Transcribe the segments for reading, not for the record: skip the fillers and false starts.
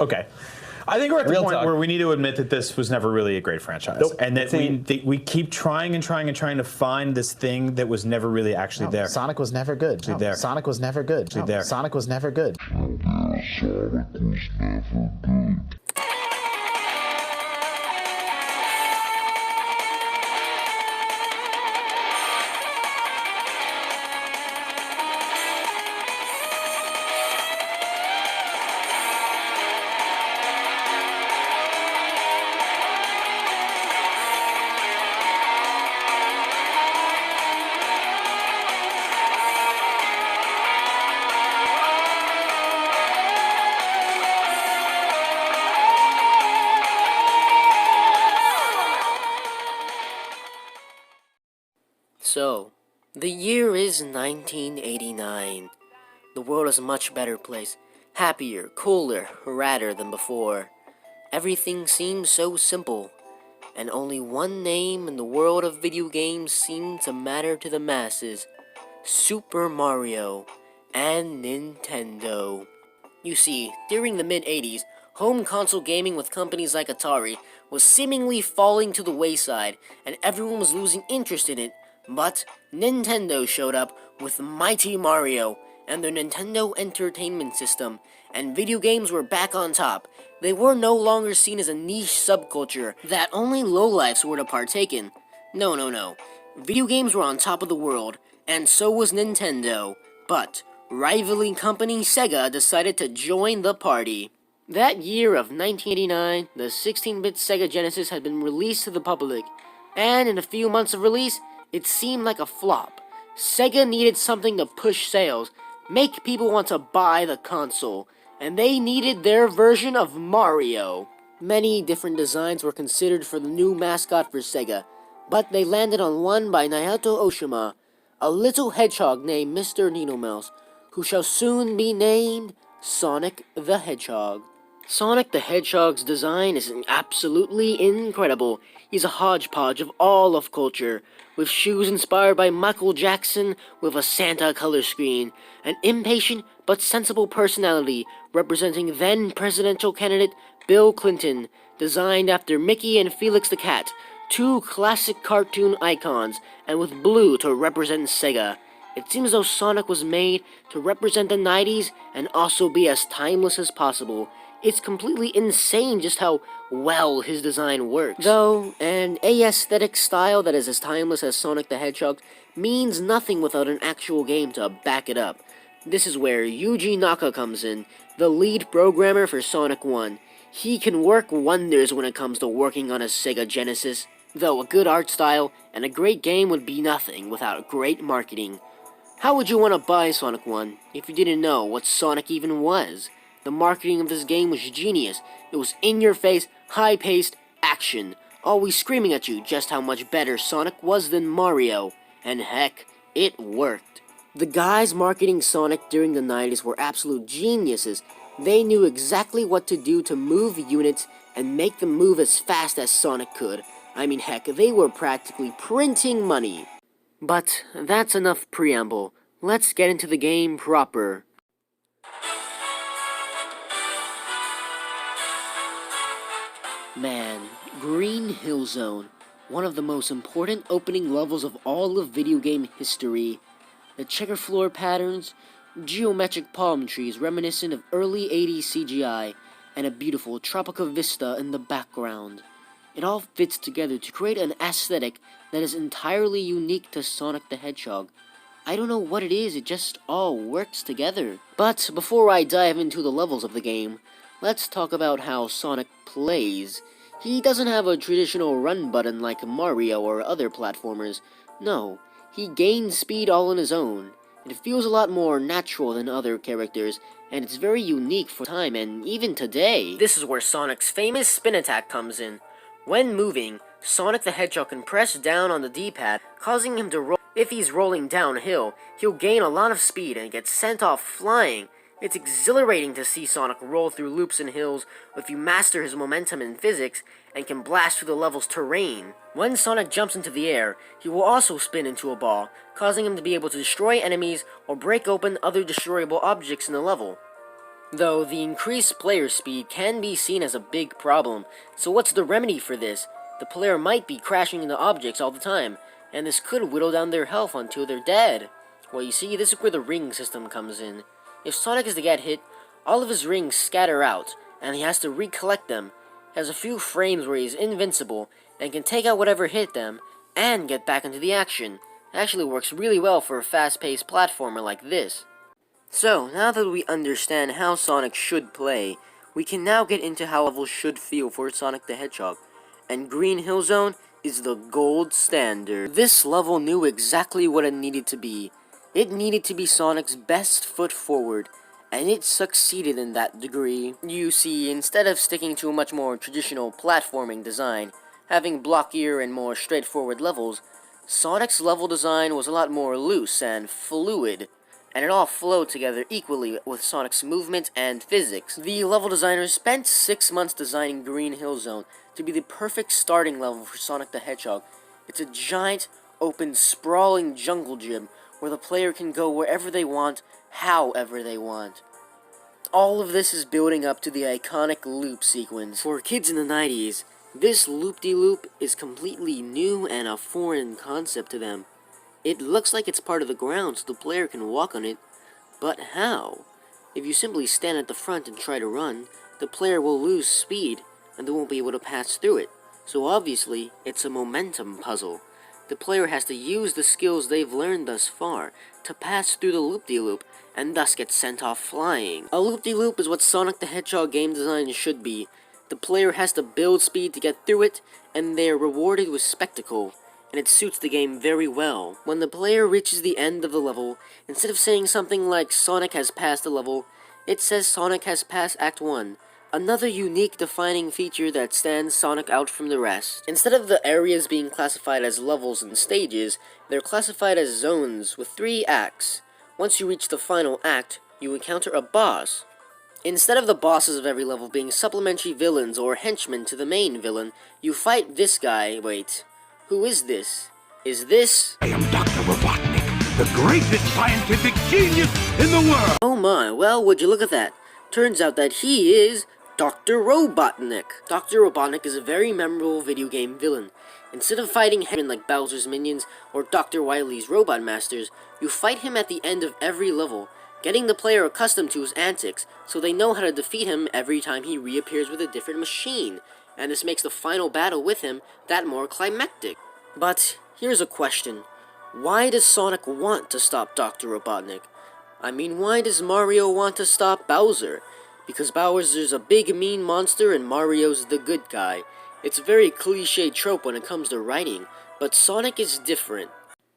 Okay. I think we're at the Real point talk. where we need to admit that this was never really a great franchise. Nope. And that we keep trying and trying and trying to find this thing that was never really actually there. Sonic was never good. There. Sonic was never good. There. Sonic was never good. So, the year is 1989. The world is a much better place. Happier, cooler, radder than before. Everything seems so simple. And only one name in the world of video games seemed to matter to the masses. Super Mario and Nintendo. You see, during the mid-80s, home console gaming with companies like Atari was seemingly falling to the wayside, and everyone was losing interest in it. But Nintendo showed up with Mighty Mario and their Nintendo Entertainment System, and video games were back on top. They were no longer seen as a niche subculture that only lowlifes were to partake in. No. Video games were on top of the world, and so was Nintendo. But rivaling company Sega decided to join the party. That year of 1989, the 16-bit Sega Genesis had been released to the public, and in a few months of release, it seemed like a flop. Sega needed something to push sales, make people want to buy the console, and they needed their version of Mario. Many different designs were considered for the new mascot for Sega, but they landed on one by Naoto Oshima, a little hedgehog named Mr. Needlemouse, who shall soon be named Sonic the Hedgehog. Sonic the Hedgehog's design is absolutely incredible. He's a hodgepodge of all of culture, with shoes inspired by Michael Jackson with a Santa color screen, an impatient but sensible personality representing then presidential candidate Bill Clinton, designed after Mickey and Felix the Cat, two classic cartoon icons, and with blue to represent Sega. It seems as though Sonic was made to represent the 90s and also be as timeless as possible. It's completely insane just how well his design works. Though, an aesthetic style that is as timeless as Sonic the Hedgehog means nothing without an actual game to back it up. This is where Yuji Naka comes in, the lead programmer for Sonic 1. He can work wonders when it comes to working on a Sega Genesis. Though a good art style and a great game would be nothing without great marketing. How would you want to buy Sonic 1 if you didn't know what Sonic even was? The marketing of this game was genius. It was in-your-face, high-paced action, always screaming at you just how much better Sonic was than Mario. And heck, it worked. The guys marketing Sonic during the 90s were absolute geniuses. They knew exactly what to do to move units and make them move as fast as Sonic could. I mean, heck, they were practically printing money. But that's enough preamble. Let's get into the game proper. Man, Green Hill Zone, one of the most important opening levels of all of video game history. The checker floor patterns, geometric palm trees reminiscent of early 80s CGI, and a beautiful tropical vista in the background. It all fits together to create an aesthetic that is entirely unique to Sonic the Hedgehog. I don't know what it is, it just all works together. But before I dive into the levels of the game, let's talk about how Sonic plays. He doesn't have a traditional run button like Mario or other platformers. No, he gains speed all on his own. It feels a lot more natural than other characters, and it's very unique for time and even today. This is where Sonic's famous spin attack comes in. When moving, Sonic the Hedgehog can press down on the D-pad, causing him to roll. If he's rolling downhill, he'll gain a lot of speed and get sent off flying. It's exhilarating to see Sonic roll through loops and hills if you master his momentum in physics and can blast through the level's terrain. When Sonic jumps into the air, he will also spin into a ball, causing him to be able to destroy enemies or break open other destroyable objects in the level. Though the increased player speed can be seen as a big problem, so what's the remedy for this? The player might be crashing into objects all the time, and this could whittle down their health until they're dead. Well, you see, this is where the ring system comes in. If Sonic is to get hit, all of his rings scatter out, and he has to recollect them. He has a few frames where he's invincible, and can take out whatever hit them, and get back into the action. It actually works really well for a fast-paced platformer like this. So, now that we understand how Sonic should play, we can now get into how levels should feel for Sonic the Hedgehog. And Green Hill Zone is the gold standard. This level knew exactly what it needed to be. It needed to be Sonic's best foot forward, and it succeeded in that degree. You see, instead of sticking to a much more traditional platforming design, having blockier and more straightforward levels, Sonic's level design was a lot more loose and fluid, and it all flowed together equally with Sonic's movement and physics. The level designers spent 6 months designing Green Hill Zone to be the perfect starting level for Sonic the Hedgehog. It's a giant, open, sprawling jungle gym where the player can go wherever they want, however they want. All of this is building up to the iconic loop sequence. For kids in the 90s, this loop-de-loop is completely new and a foreign concept to them. It looks like it's part of the ground so the player can walk on it, but how? If you simply stand at the front and try to run, the player will lose speed and they won't be able to pass through it. So obviously, it's a momentum puzzle. The player has to use the skills they've learned thus far to pass through the loop-de-loop and thus get sent off flying. A loop-de-loop is what Sonic the Hedgehog game design should be. The player has to build speed to get through it, and they are rewarded with spectacle, and it suits the game very well. When the player reaches the end of the level, instead of saying something like Sonic has passed the level, it says Sonic has passed Act 1, another unique defining feature that stands Sonic out from the rest. Instead of the areas being classified as levels and stages, they're classified as zones with 3 acts. Once you reach the final act, you encounter a boss. Instead of the bosses of every level being supplementary villains or henchmen to the main villain, you fight this guy. Wait, who is this? Is this... I am Dr. Robotnik, the greatest scientific genius in the world! Oh my, well, would you look at that? Turns out that he is Dr. Robotnik. Dr. Robotnik is a very memorable video game villain. Instead of fighting henchmen like Bowser's minions or Dr. Wily's Robot Masters, you fight him at the end of every level, getting the player accustomed to his antics so they know how to defeat him every time he reappears with a different machine, and this makes the final battle with him that more climactic. But here's a question. Why does Sonic want to stop Dr. Robotnik? I mean, why does Mario want to stop Bowser? Because Bowser's a big mean monster and Mario's the good guy. It's a very cliche trope when it comes to writing, but Sonic is different.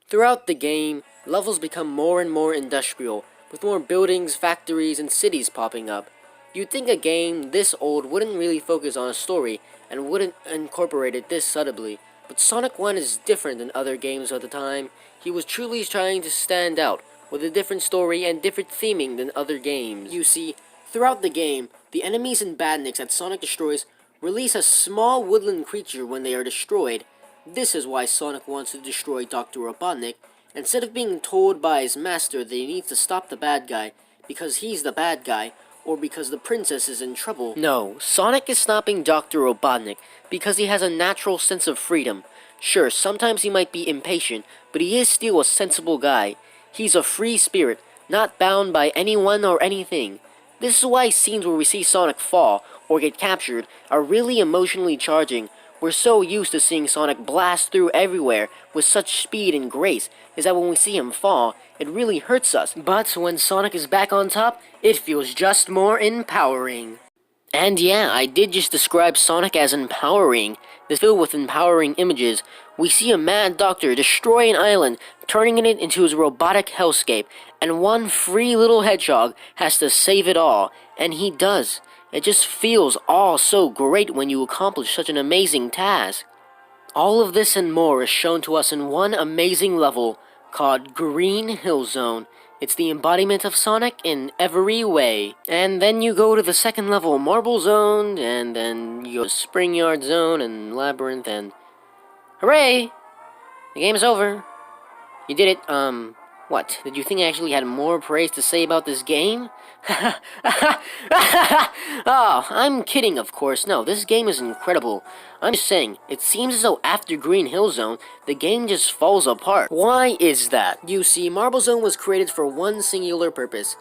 Throughout the game, levels become more and more industrial, with more buildings, factories, and cities popping up. You'd think a game this old wouldn't really focus on a story and wouldn't incorporate it this subtly, but Sonic 1 is different than other games of the time. He was truly trying to stand out, with a different story and different theming than other games. You see, throughout the game, the enemies and badniks that Sonic destroys release a small woodland creature when they are destroyed. This is why Sonic wants to destroy Dr. Robotnik, instead of being told by his master that he needs to stop the bad guy because he's the bad guy, or because the princess is in trouble. No, Sonic is stopping Dr. Robotnik because he has a natural sense of freedom. Sure, sometimes he might be impatient, but he is still a sensible guy. He's a free spirit, not bound by anyone or anything. This is why scenes where we see Sonic fall or get captured are really emotionally charging. We're so used to seeing Sonic blast through everywhere with such speed and grace, is that when we see him fall, it really hurts us. But when Sonic is back on top, it feels just more empowering. And yeah, I did just describe Sonic as empowering. It's filled with empowering images. We see a mad doctor destroy an island, turning it into his robotic hellscape, and one free little hedgehog has to save it all, and he does. It just feels all so great when you accomplish such an amazing task. All of this and more is shown to us in one amazing level called Green Hill Zone. It's the embodiment of Sonic in every way. And then you go to the second level, Marble Zone, and then you go to Spring Yard Zone and Labyrinth, and hooray! The game's over. You did it. What? Did you think I actually had more praise to say about this game? Oh, I'm kidding, of course. No, this game is incredible. I'm just saying, it seems as though after Green Hill Zone, the game just falls apart. Why is that? You see, Marble Zone was created for one singular purpose,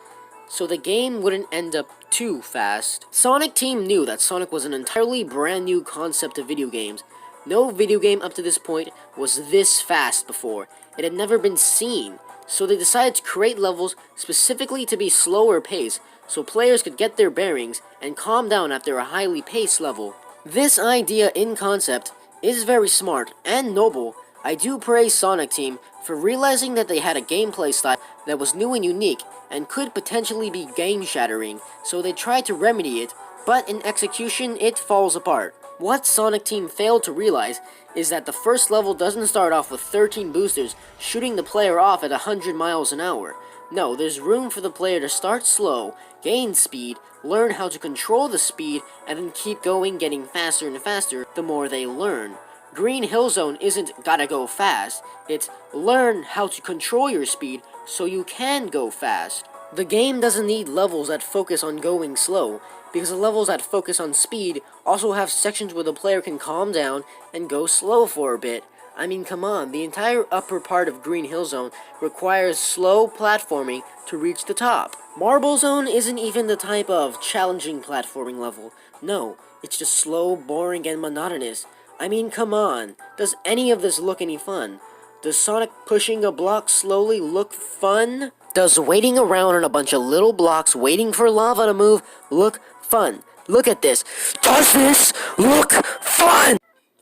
so the game wouldn't end up too fast. Sonic Team knew that Sonic was an entirely brand new concept of video games. No video game up to this point was this fast before. It had never been seen. So they decided to create levels specifically to be slower paced, so players could get their bearings and calm down after a highly paced level. This idea in concept is very smart and noble. I do praise Sonic Team for realizing that they had a gameplay style that was new and unique and could potentially be game-shattering, so they tried to remedy it, but in execution it falls apart. What Sonic Team failed to realize is that the first level doesn't start off with 13 boosters shooting the player off at 100 miles an hour. No, there's room for the player to start slow, gain speed, learn how to control the speed, and then keep going, getting faster and faster the more they learn. Green Hill Zone isn't gotta go fast, it's learn how to control your speed so you can go fast. The game doesn't need levels that focus on going slow, because the levels that focus on speed also have sections where the player can calm down and go slow for a bit. I mean, come on, the entire upper part of Green Hill Zone requires slow platforming to reach the top. Marble Zone isn't even the type of challenging platforming level. No, it's just slow, boring, and monotonous. I mean, come on, does any of this look any fun? Does Sonic pushing a block slowly look fun? Does waiting around on a bunch of little blocks waiting for lava to move look fun? Look at this. Does this look fun?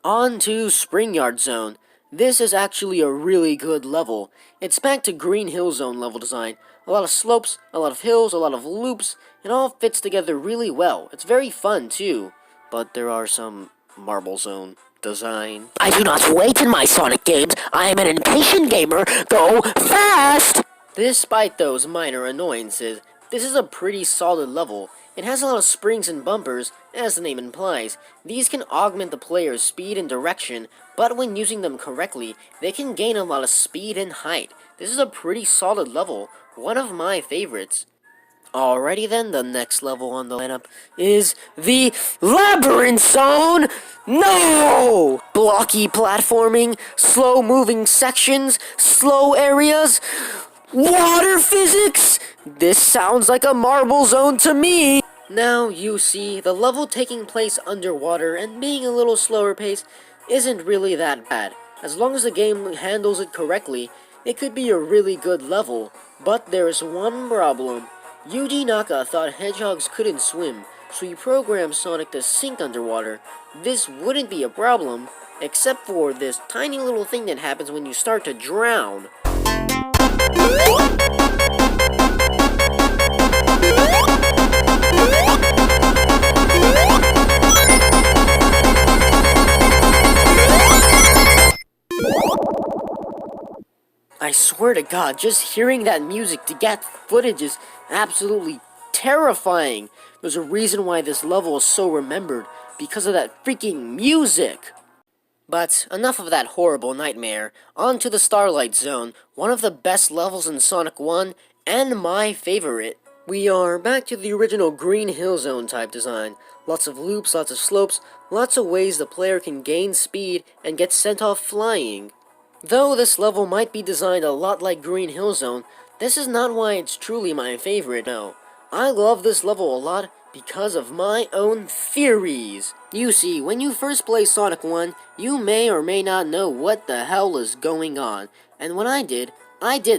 On to Springyard Zone. This is actually a really good level. It's back to Green Hill Zone level design. A lot of slopes, a lot of hills, a lot of loops. It all fits together really well. It's very fun too. But there are some Marble Zone design. I do not wait in my Sonic games. I am an impatient gamer. Go fast! Despite those minor annoyances, this is a pretty solid level. It has a lot of springs and bumpers, as the name implies. These can augment the player's speed and direction, but when using them correctly, they can gain a lot of speed and height. This is a pretty solid level, one of my favorites. Alrighty then, the next level on the lineup is the Labyrinth Zone! No! Blocky platforming, slow moving sections, slow areas, water physics! This sounds like a Marble Zone to me! Now, you see, the level taking place underwater and being a little slower paced isn't really that bad. As long as the game handles it correctly, it could be a really good level. But there's one problem. Yuji Naka thought hedgehogs couldn't swim, so he programmed Sonic to sink underwater. This wouldn't be a problem, except for this tiny little thing that happens when you start to drown. I swear to God, just hearing that music to get footage is absolutely terrifying. There's a reason why this level is so remembered, because of that freaking music. But enough of that horrible nightmare. On to the Starlight Zone, one of the best levels in Sonic 1, and my favorite. We are back to the original Green Hill Zone type design. Lots of loops, lots of slopes, lots of ways the player can gain speed and get sent off flying. Though this level might be designed a lot like Green Hill Zone, this is not why it's truly my favorite, no. I love this level a lot because of my own theories. You see, when you first play Sonic 1, you may or may not know what the hell is going on. And when I did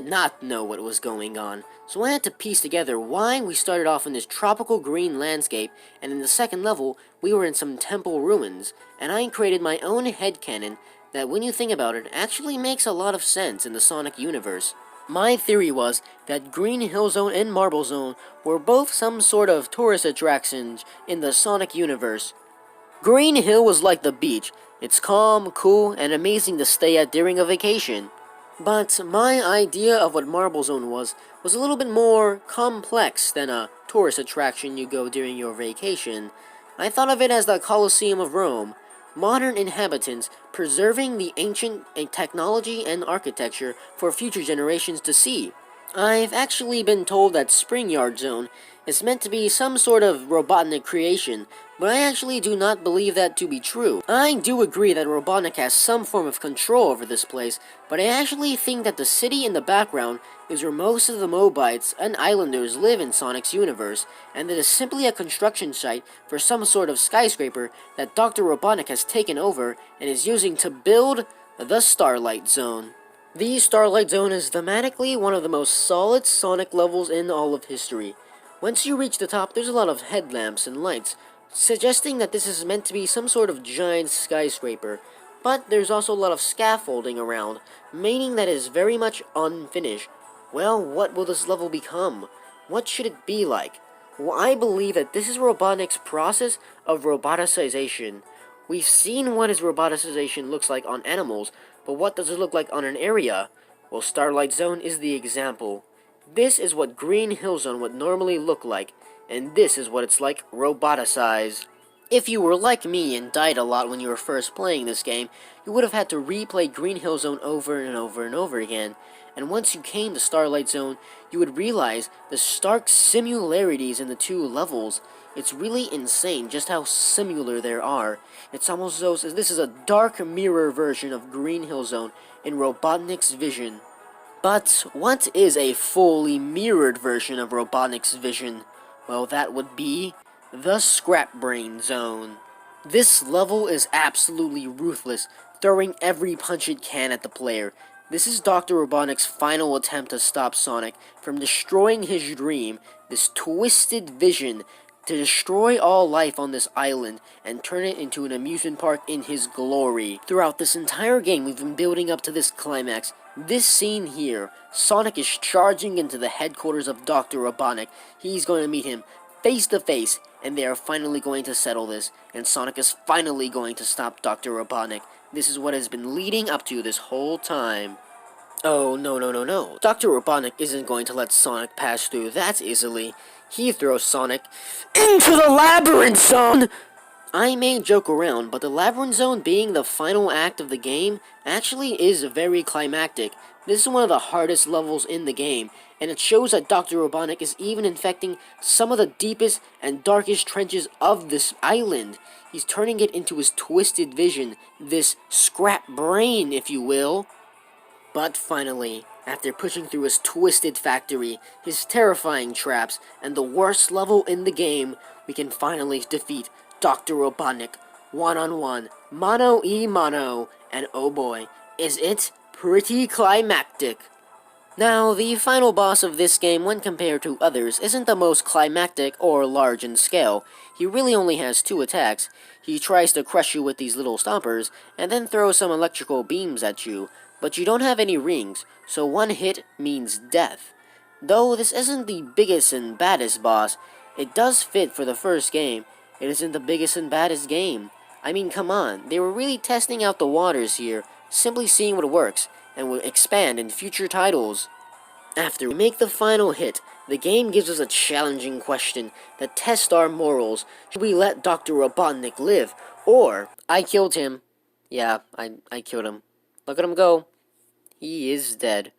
not know what was going on. So I had to piece together why we started off in this tropical green landscape, and in the second level, we were in some temple ruins. And I created my own headcanon that, when you think about it, actually makes a lot of sense in the Sonic universe. My theory was that Green Hill Zone and Marble Zone were both some sort of tourist attractions in the Sonic universe. Green Hill was like the beach. It's calm, cool, and amazing to stay at during a vacation. But my idea of what Marble Zone was a little bit more complex than a tourist attraction you go during your vacation. I thought of it as the Colosseum of Rome. Modern inhabitants preserving the ancient technology and architecture for future generations to see. I've actually been told that Springyard Zone is meant to be some sort of Robotnik creation, but I actually do not believe that to be true. I do agree that Robotnik has some form of control over this place, but I actually think that the city in the background is where most of the Mobites and Islanders live in Sonic's universe, and that is simply a construction site for some sort of skyscraper that Dr. Robotnik has taken over and is using to build the Starlight Zone. The Starlight Zone is thematically one of the most solid Sonic levels in all of history. Once you reach the top, there's a lot of headlamps and lights, suggesting that this is meant to be some sort of giant skyscraper, but there's also a lot of scaffolding around, meaning that it is very much unfinished. Well, what will this level become? What should it be like? Well, I believe that this is Robotnik's process of roboticization. We've seen what his roboticization looks like on animals, but what does it look like on an area? Well, Starlight Zone is the example. This is what Green Hill Zone would normally look like, and this is what it's like roboticized. If you were like me and died a lot when you were first playing this game, you would have had to replay Green Hill Zone over and over and over again. And once you came to Starlight Zone, you would realize the stark similarities in the two levels. It's really insane just how similar there are. It's almost as though this is a dark mirror version of Green Hill Zone in Robotnik's vision. But what is a fully mirrored version of Robotnik's vision? Well, that would be the Scrap Brain Zone. This level is absolutely ruthless, throwing every punch it can at the player. This is Dr. Robotnik's final attempt to stop Sonic from destroying his dream, this twisted vision, to destroy all life on this island and turn it into an amusement park in his glory. Throughout this entire game, we've been building up to this climax. This scene here, Sonic is charging into the headquarters of Dr. Robotnik. He's going to meet him face to face, and they are finally going to settle this, and Sonic is finally going to stop Dr. Robotnik. This is what has been leading up to this whole time. Oh, no. Dr. Robotnik isn't going to let Sonic pass through that easily. He throws Sonic into the Labyrinth Zone! I may joke around, but the Labyrinth Zone being the final act of the game actually is very climactic. This is one of the hardest levels in the game, and it shows that Dr. Robotnik is even infecting some of the deepest and darkest trenches of this island. He's turning it into his twisted vision, this scrap brain, if you will. But finally, after pushing through his twisted factory, his terrifying traps, and the worst level in the game, we can finally defeat Dr. Robotnik, one-on-one, mano-e-mano, and oh boy, is it pretty climactic. Now, the final boss of this game, when compared to others, isn't the most climactic or large in scale. He really only has 2 attacks. He tries to crush you with these little stompers, and then throws some electrical beams at you, but you don't have any rings, so 1 hit means death. Though this isn't the biggest and baddest boss, it does fit for the first game. It isn't the biggest and baddest game. I mean, come on, they were really testing out the waters here, simply seeing what works, and will expand in future titles. After we make the final hit, the game gives us a challenging question that tests our morals. Should we let Dr. Robotnik live, or I killed him? Yeah, I killed him. Look at him go. He is dead.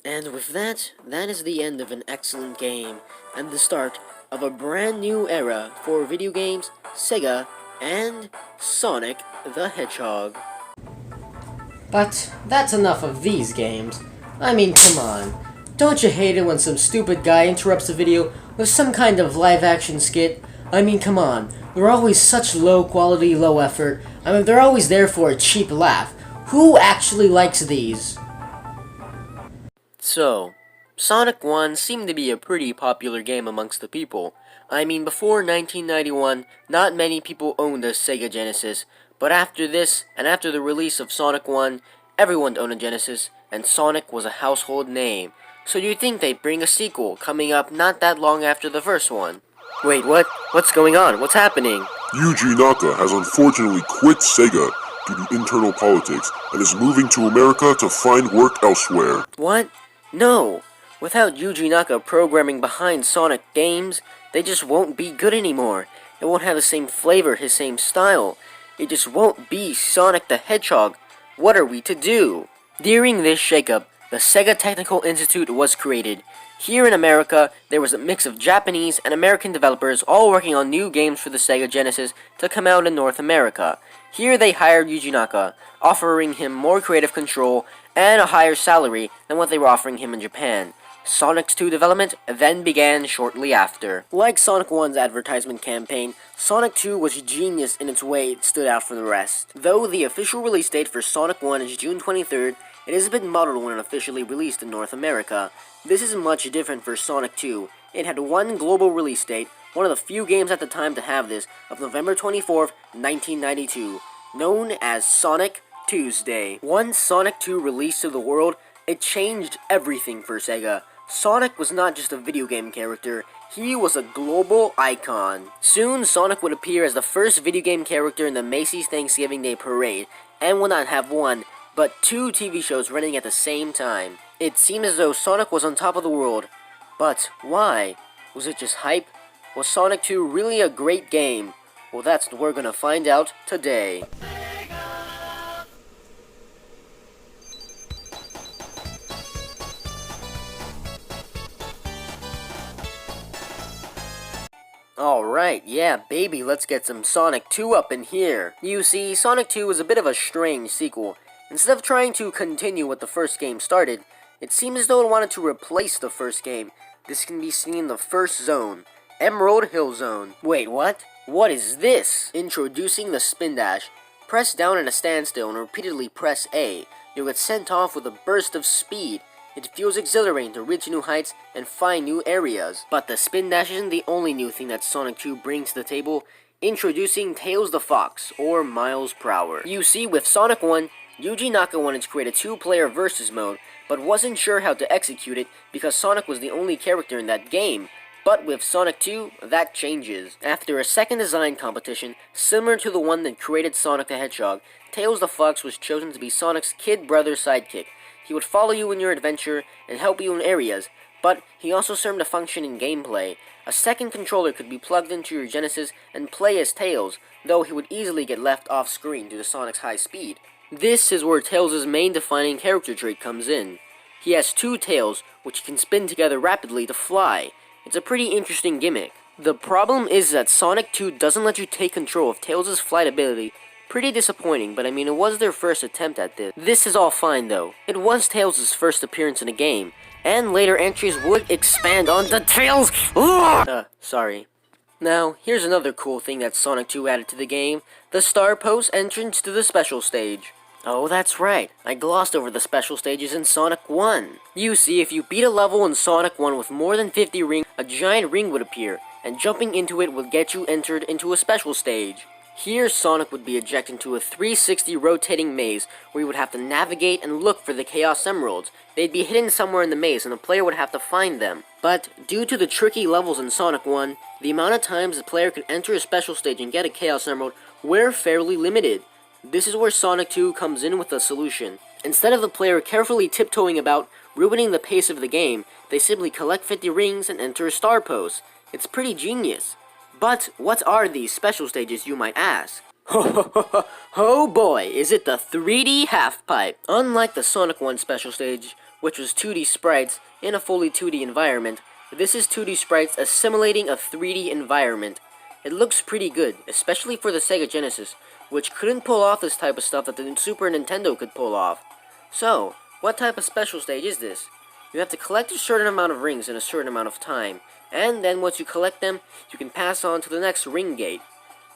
And with that, that is the end of an excellent game, and the start of a brand new era for video games, Sega, and Sonic the Hedgehog. But that's enough of these games. I mean, come on. Don't you hate it when some stupid guy interrupts the video with some kind of live-action skit? I mean, come on. They're always such low quality, low effort. I mean, they're always there for a cheap laugh. Who actually likes these? So, Sonic 1 seemed to be a pretty popular game amongst the people. I mean, before 1991, not many people owned a Sega Genesis, but after this, and after the release of Sonic 1, everyone owned a Genesis, and Sonic was a household name. So you'd think they'd bring a sequel, coming up not that long after the first one. Wait, what? What's going on? What's happening? Yuji Naka has unfortunately quit Sega due to internal politics and is moving to America to find work elsewhere. What? No! Without Yuji Naka programming behind Sonic games, they just won't be good anymore. It won't have the same flavor, his same style. It just won't be Sonic the Hedgehog. What are we to do? During this shakeup, the Sega Technical Institute was created. Here in America, there was a mix of Japanese and American developers all working on new games for the Sega Genesis to come out in North America. Here they hired Yuji Naka, offering him more creative control and a higher salary than what they were offering him in Japan. Sonic's 2 development then began shortly after. Like Sonic 1's advertisement campaign, Sonic 2 was genius in its way it stood out from the rest. Though the official release date for Sonic 1 is June 23rd, it is a bit muddled when officially released in North America. This is much different for Sonic 2. It had one global release date, one of the few games at the time to have this, of November 24th, 1992, known as Sonic Tuesday. Once Sonic 2 released to the world, it changed everything for Sega. Sonic was not just a video game character, he was a global icon. Soon, Sonic would appear as the first video game character in the Macy's Thanksgiving Day Parade, and would not have one, but 2 TV shows running at the same time. It seemed as though Sonic was on top of the world. But why? Was it just hype? Was Sonic 2 really a great game? Well, that's what we're gonna find out today. Alright, yeah baby, let's get some Sonic 2 up in here. You see, Sonic 2 was a bit of a strange sequel. Instead of trying to continue what the first game started, it seems as though it wanted to replace the first game. This can be seen in the first zone, Emerald Hill Zone. Wait, what? What is this? Introducing the Spin Dash. Press down in a standstill and repeatedly press A. You'll get sent off with a burst of speed. It feels exhilarating to reach new heights and find new areas. But the Spin Dash isn't the only new thing that Sonic 2 brings to the table. Introducing Tails the Fox, or Miles Per Hour. You see, with Sonic 1, Yuji Naka wanted to create a 2-player versus mode, but wasn't sure how to execute it because Sonic was the only character in that game. But with Sonic 2, that changes. After a second design competition, similar to the one that created Sonic the Hedgehog, Tails the Fox was chosen to be Sonic's kid brother sidekick. He would follow you in your adventure and help you in areas, but he also served a function in gameplay. A second controller could be plugged into your Genesis and play as Tails, though he would easily get left off screen due to Sonic's high speed. This is where Tails' main defining character trait comes in. He has 2 tails, which he can spin together rapidly to fly. It's a pretty interesting gimmick. The problem is that Sonic 2 doesn't let you take control of Tails' flight ability. Pretty disappointing, but I mean, it was their first attempt at this. This is all fine though. It was Tails' first appearance in a game, and later entries would expand on the Tails. Sorry. Now, here's another cool thing that Sonic 2 added to the game, the Star Post entrance to the special stage. Oh, that's right. I glossed over the special stages in Sonic 1. You see, if you beat a level in Sonic 1 with more than 50 rings, a giant ring would appear, and jumping into it would get you entered into a special stage. Here, Sonic would be ejected into a 360 rotating maze where you would have to navigate and look for the Chaos Emeralds. They'd be hidden somewhere in the maze and the player would have to find them. But, due to the tricky levels in Sonic 1, the amount of times the player could enter a special stage and get a Chaos Emerald were fairly limited. This is where Sonic 2 comes in with a solution. Instead of the player carefully tiptoeing about, ruining the pace of the game, they simply collect 50 rings and enter a Star Post. It's pretty genius. But, what are these special stages, you might ask? Oh boy, is it the 3D half-pipe! Unlike the Sonic 1 special stage, which was 2D sprites in a fully 2D environment, this is 2D sprites assimilating a 3D environment. It looks pretty good, especially for the Sega Genesis, which couldn't pull off this type of stuff that the Super Nintendo could pull off. So, what type of special stage is this? You have to collect a certain amount of rings in a certain amount of time, and then once you collect them, you can pass on to the next ring gate.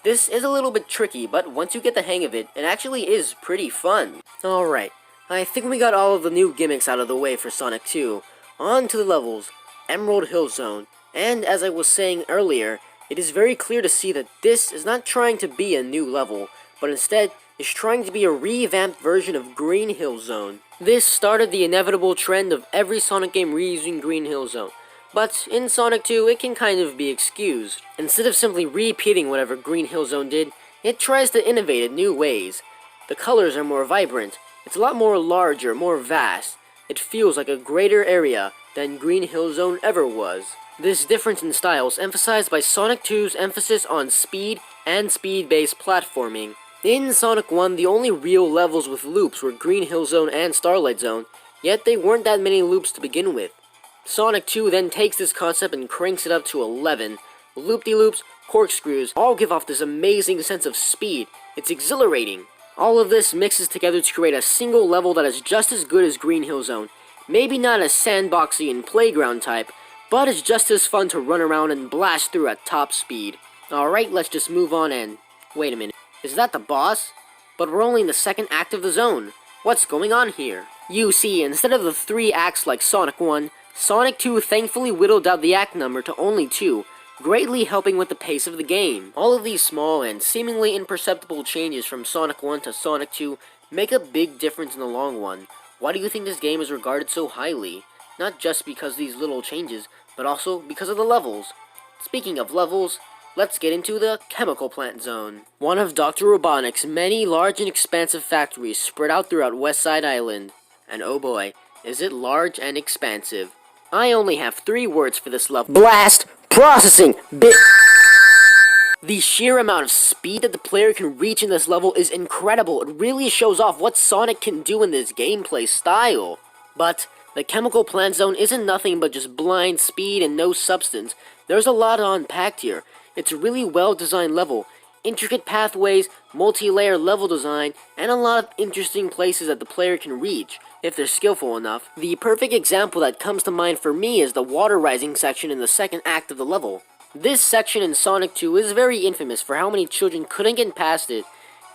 This is a little bit tricky, but once you get the hang of it, it actually is pretty fun. Alright, I think we got all of the new gimmicks out of the way for Sonic 2. On to the levels, Emerald Hill Zone, and as I was saying earlier, it is very clear to see that this is not trying to be a new level, but instead is trying to be a revamped version of Green Hill Zone. This started the inevitable trend of every Sonic game reusing Green Hill Zone. But in Sonic 2, it can kind of be excused. Instead of simply repeating whatever Green Hill Zone did, it tries to innovate in new ways. The colors are more vibrant, it's a lot more larger, more vast. It feels like a greater area than Green Hill Zone ever was. This difference in style is emphasized by Sonic 2's emphasis on speed and speed-based platforming. In Sonic 1, the only real levels with loops were Green Hill Zone and Starlight Zone. yet they weren't that many loops to begin with. Sonic 2 then takes this concept and cranks it up to 11. Loop-de-loops, corkscrews, all give off this amazing sense of speed. It's exhilarating. All of this mixes together to create a single level that is just as good as Green Hill Zone. Maybe not a sandboxy and playground type, but it's just as fun to run around and blast through at top speed. Alright, let's just move on and... Wait a minute, is that the boss? But we're only in the second act of the zone. What's going on here? You see, instead of the 3 acts like Sonic 1, Sonic 2 thankfully whittled down the act number to only 2, greatly helping with the pace of the game. All of these small and seemingly imperceptible changes from Sonic 1 to Sonic 2 make a big difference in the long run. Why do you think this game is regarded so highly? Not just because of these little changes, but also because of the levels. Speaking of levels, let's get into the Chemical Plant Zone. One of Dr. Robotnik's many large and expansive factories spread out throughout West Side Island. And oh boy, is it large and expansive. I only have 3 words for this level. Blast! Processing! The sheer amount of speed that the player can reach in this level is incredible. It really shows off what Sonic can do in this gameplay style. But the Chemical Plant Zone isn't nothing but just blind speed and no substance. There's a lot unpacked here. It's a really well-designed level. Intricate pathways, multi-layer level design, and a lot of interesting places that the player can reach, if they're skillful enough. The perfect example that comes to mind for me is the water rising section in the second act of the level. This section in Sonic 2 is very infamous for how many children couldn't get past it.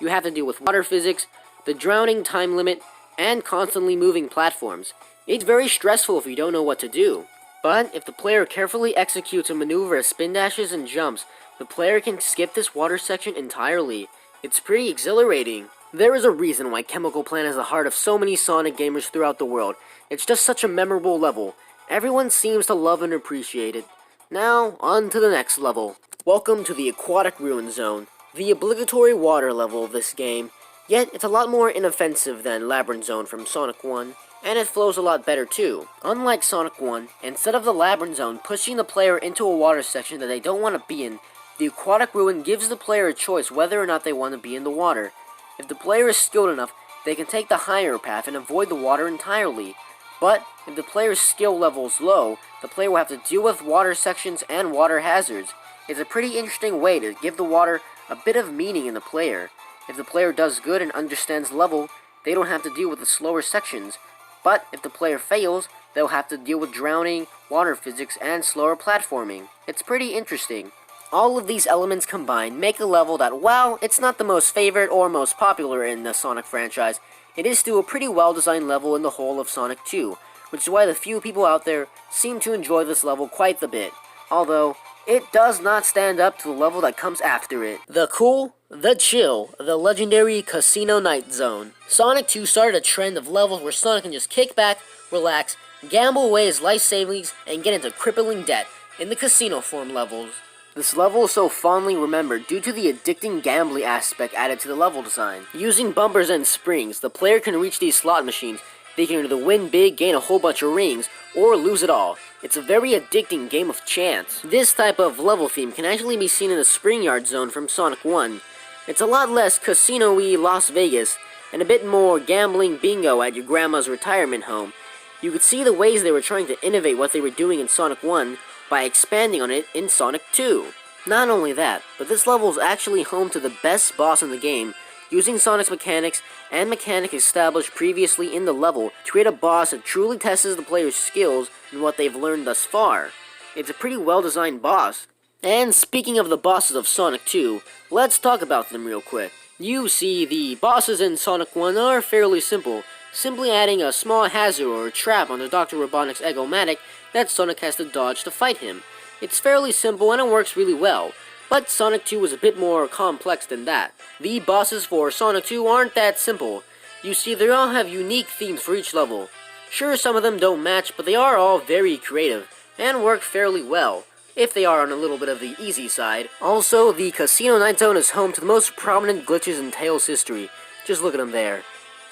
You have to deal with water physics, the drowning time limit, and constantly moving platforms. It's very stressful if you don't know what to do. But if the player carefully executes a maneuver of spin dashes and jumps, the player can skip this water section entirely. It's pretty exhilarating. There is a reason why Chemical Plant is the heart of so many Sonic gamers throughout the world. It's just such a memorable level. Everyone seems to love and appreciate it. Now, on to the next level. Welcome to the Aquatic Ruin Zone, the obligatory water level of this game. Yet, it's a lot more inoffensive than Labyrinth Zone from Sonic 1, and it flows a lot better too. Unlike Sonic 1, instead of the Labyrinth Zone pushing the player into a water section that they don't want to be in, the Aquatic Ruin gives the player a choice whether or not they want to be in the water. If the player is skilled enough, they can take the higher path and avoid the water entirely. But if the player's skill level is low, the player will have to deal with water sections and water hazards. It's a pretty interesting way to give the water a bit of meaning in the player. If the player does good and understands the level, they don't have to deal with the slower sections. But if the player fails, they'll have to deal with drowning, water physics, and slower platforming. It's pretty interesting. All of these elements combined make a level that, while it's not the most favorite or most popular in the Sonic franchise, it is still a pretty well-designed level in the whole of Sonic 2, which is why the few people out there seem to enjoy this level quite the bit, although it does not stand up to the level that comes after it. The cool, the chill, the legendary Casino Night Zone. Sonic 2 started a trend of levels where Sonic can just kick back, relax, gamble away his life savings, and get into crippling debt in the casino form levels. This level is so fondly remembered due to the addicting gambling aspect added to the level design. Using bumpers and springs, the player can reach these slot machines. They can either win big, gain a whole bunch of rings, or lose it all. It's a very addicting game of chance. This type of level theme can actually be seen in the Spring Yard Zone from Sonic 1. It's a lot less casino-y Las Vegas, and a bit more gambling bingo at your grandma's retirement home. You could see the ways they were trying to innovate what they were doing in Sonic 1 by expanding on it in Sonic 2. Not only that, but this level is actually home to the best boss in the game, using Sonic's mechanics and mechanics established previously in the level to create a boss that truly tests the player's skills and what they've learned thus far. It's a pretty well-designed boss. And speaking of the bosses of Sonic 2, let's talk about them real quick. You see, the bosses in Sonic 1 are fairly simple, simply adding a small hazard or trap on the Dr. Robotnik's Egg-O-Matic that Sonic has to dodge to fight him. It's fairly simple and it works really well, but Sonic 2 is a bit more complex than that. The bosses for Sonic 2 aren't that simple. You see, they all have unique themes for each level. Sure, some of them don't match, but they are all very creative, and work fairly well, if they are on a little bit of the easy side. Also, the Casino Night Zone is home to the most prominent glitches in Tails history. Just look at them there,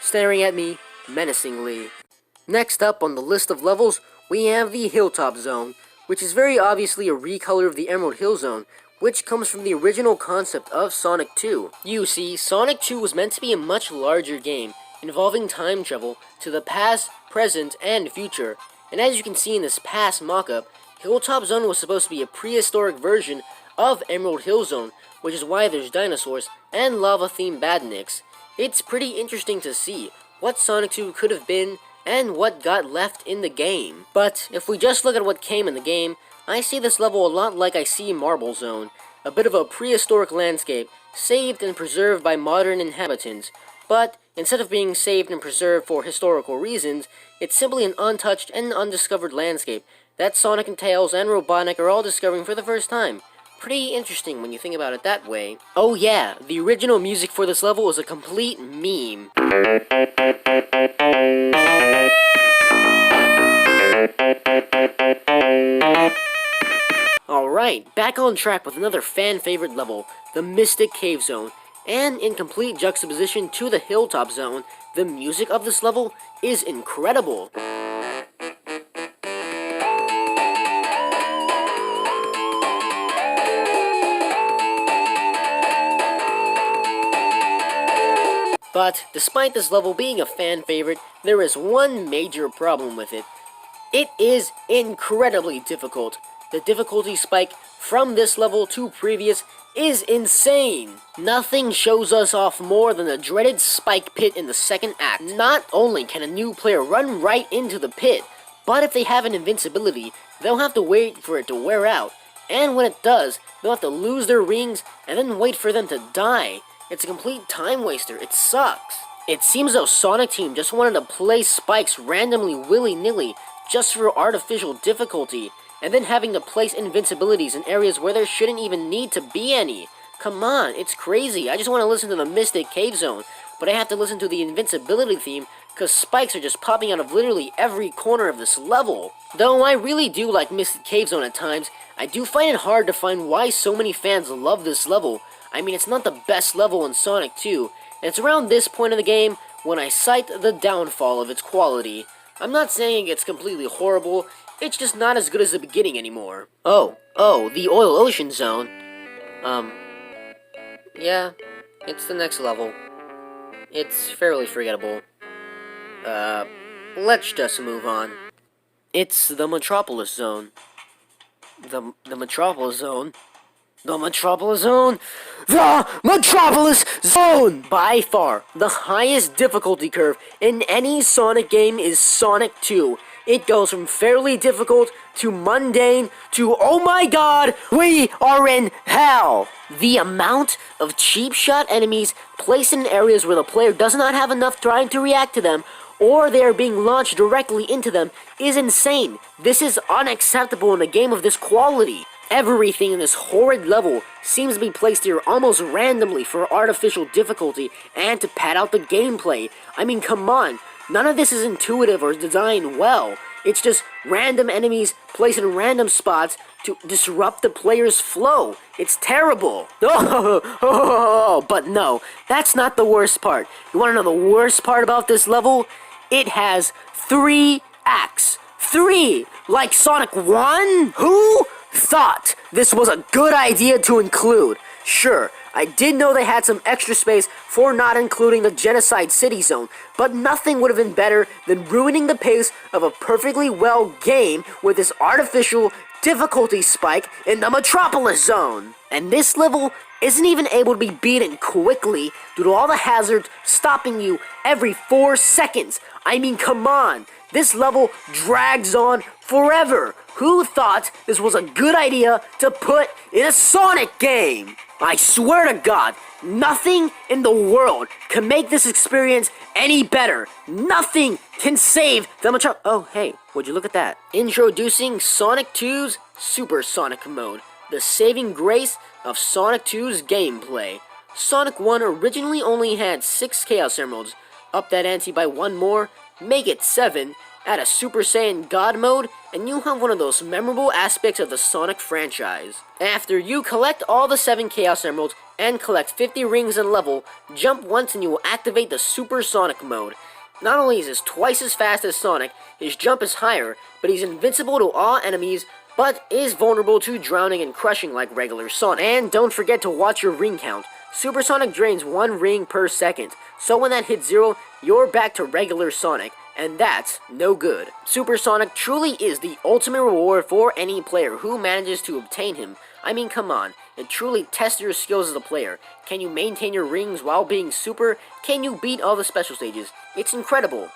staring at me menacingly. Next up on the list of levels, we have the Hilltop Zone, which is very obviously a recolor of the Emerald Hill Zone, which comes from the original concept of Sonic 2. You see, Sonic 2 was meant to be a much larger game, involving time travel to the past, present, and future. And as you can see in this past mock-up, Hilltop Zone was supposed to be a prehistoric version of Emerald Hill Zone, which is why there's dinosaurs and lava-themed badniks. It's pretty interesting to see what Sonic 2 could have been and what got left in the game. But if we just look at what came in the game, I see this level a lot like I see Marble Zone, a bit of a prehistoric landscape, saved and preserved by modern inhabitants. But instead of being saved and preserved for historical reasons, it's simply an untouched and undiscovered landscape that Sonic and Tails and Robotnik are all discovering for the first time. Pretty interesting when you think about it that way. Oh yeah, the original music for this level is a complete meme. Alright, back on track with another fan-favorite level, the Mystic Cave Zone. And in complete juxtaposition to the Hilltop Zone, the music of this level is incredible. But despite this level being a fan favorite, there is one major problem with it. It is incredibly difficult. The difficulty spike from this level to previous is insane. Nothing shows us off more than the dreaded spike pit in the second act. Not only can a new player run right into the pit, but if they have an invincibility, they'll have to wait for it to wear out. And when it does, they'll have to lose their rings and then wait for them to die. It's a complete time waster. It sucks. It seems though Sonic Team just wanted to place spikes randomly willy-nilly just for artificial difficulty, and then having to place invincibilities in areas where there shouldn't even need to be any. Come on, it's crazy. I just want to listen to the Mystic Cave Zone, but I have to listen to the invincibility theme because spikes are just popping out of literally every corner of this level. Though I really do like Mystic Cave Zone at times, I do find it hard to find why so many fans love this level. I mean, it's not the best level in Sonic 2, and it's around this point of the game when I cite the downfall of its quality. I'm not saying it's completely horrible, it's just not as good as the beginning anymore. Oh, the Oil Ocean Zone. Yeah, it's the next level. It's fairly forgettable. Let's just move on. It's the Metropolis Zone. The Metropolis Zone? The Metropolis Zone? The Metropolis Zone! By far, the highest difficulty curve in any Sonic game is Sonic 2. It goes from fairly difficult to mundane to, oh my god, we are in hell! The amount of cheap shot enemies placed in areas where the player does not have enough time to react to them, or they are being launched directly into them, is insane. This is unacceptable in a game of this quality. Everything in this horrid level seems to be placed here almost randomly for artificial difficulty and to pad out the gameplay. I mean, come on. None of this is intuitive or designed well. It's just random enemies placed in random spots to disrupt the player's flow. It's terrible. But no, that's not the worst part. You want to know the worst part about this level? It has 3 acts. 3! Like Sonic 1? Who thought this was a good idea to include? Sure, I did know they had some extra space for not including the Genocide City Zone, but nothing would have been better than ruining the pace of a perfectly well game with this artificial difficulty spike in the Metropolis Zone. And this level isn't even able to be beaten quickly due to all the hazards stopping you every 4 seconds. I mean, come on. This level drags on forever. Who thought this was a good idea to put in a Sonic game? I swear to God, nothing in the world can make this experience any better. Nothing can save the Oh, hey, would you look at that? Introducing Sonic 2's Super Sonic Mode, the saving grace of Sonic 2's gameplay. Sonic 1 originally only had 6 Chaos Emeralds. Up that ante by 1 more, make it 7, add a Super Saiyan God mode, and you'll have one of those memorable aspects of the Sonic franchise. After you collect all the 7 Chaos Emeralds and collect 50 rings in level, jump once and you will activate the Super Sonic mode. Not only is this twice as fast as Sonic, his jump is higher, but he's invincible to all enemies, but is vulnerable to drowning and crushing like regular Sonic. And don't forget to watch your ring count. Supersonic drains 1 ring per second, so when that hits 0, you're back to regular Sonic, and that's no good. Supersonic truly is the ultimate reward for any player who manages to obtain him. I mean, come on, it truly tests your skills as a player. Can you maintain your rings while being super? Can you beat all the special stages? It's incredible.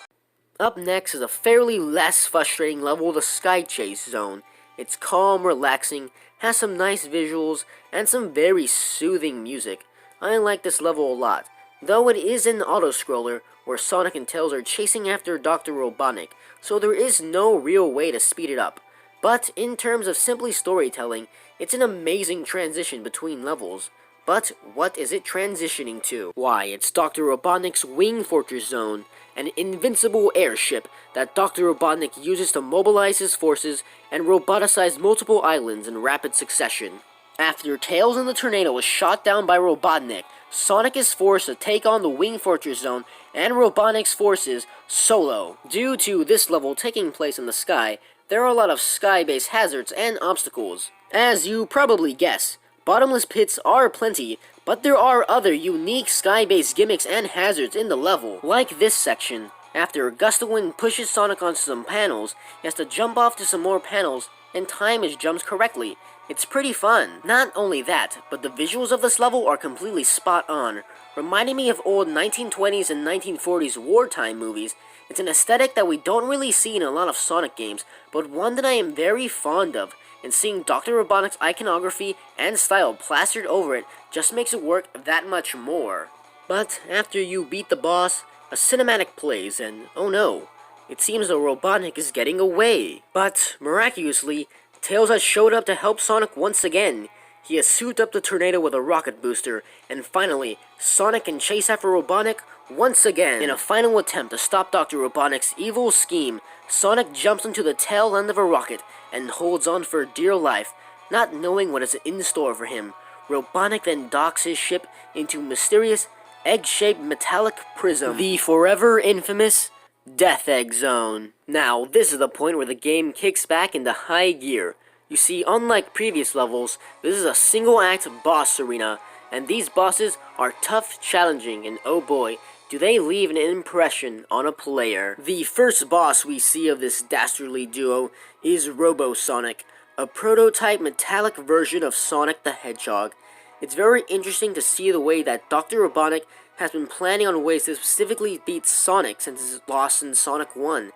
Up next is a fairly less frustrating level, the Sky Chase Zone. It's calm, relaxing, has some nice visuals, and some very soothing music. I like this level a lot, though it is an auto-scroller where Sonic and Tails are chasing after Dr. Robotnik, so there is no real way to speed it up. But in terms of simply storytelling, it's an amazing transition between levels. But what is it transitioning to? Why, it's Dr. Robotnik's Wing Fortress Zone, an invincible airship that Dr. Robotnik uses to mobilize his forces and roboticize multiple islands in rapid succession. After Tails and the Tornado is shot down by Robotnik, Sonic is forced to take on the Wing Fortress Zone and Robotnik's forces solo. Due to this level taking place in the sky, there are a lot of sky-based hazards and obstacles. As you probably guess, bottomless pits are plenty, but there are other unique sky-based gimmicks and hazards in the level, like this section. After a gust of wind pushes Sonic onto some panels, he has to jump off to some more panels and time his jumps correctly. It's pretty fun. Not only that, but the visuals of this level are completely spot on, reminding me of old 1920s and 1940s wartime movies. It's an aesthetic that we don't really see in a lot of Sonic games, but one that I am very fond of, and seeing Dr. Robotnik's iconography and style plastered over it just makes it work that much more. But after you beat the boss, a cinematic plays, and oh no, it seems that Robotnik is getting away. But miraculously, Tails has showed up to help Sonic once again. He has souped up the Tornado with a rocket booster, and finally, Sonic can chase after Robotnik once again. In a final attempt to stop Dr. Robotnik's evil scheme, Sonic jumps into the tail end of a rocket and holds on for dear life, not knowing what is in store for him. Robotnik then docks his ship into mysterious, egg-shaped metallic prism, the forever infamous Death Egg Zone. Now, this is the point where the game kicks back into high gear. You see, unlike previous levels, this is a single-act boss arena, and these bosses are tough, challenging, and oh boy, do they leave an impression on a player. The first boss we see of this dastardly duo is Robo-Sonic, a prototype metallic version of Sonic the Hedgehog. It's very interesting to see the way that Dr. Robotnik has been planning on ways to specifically beat Sonic since his loss in Sonic 1.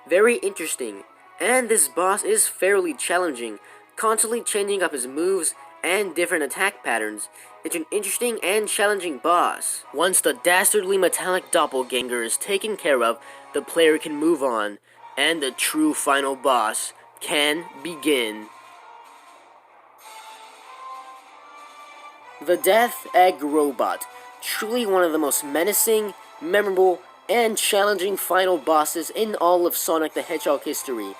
Very interesting. And this boss is fairly challenging, constantly changing up his moves and different attack patterns. It's an interesting and challenging boss. Once the dastardly metallic doppelganger is taken care of, the player can move on, and the true final boss can begin. The Death Egg Robot, truly one of the most menacing, memorable, and challenging final bosses in all of Sonic the Hedgehog history.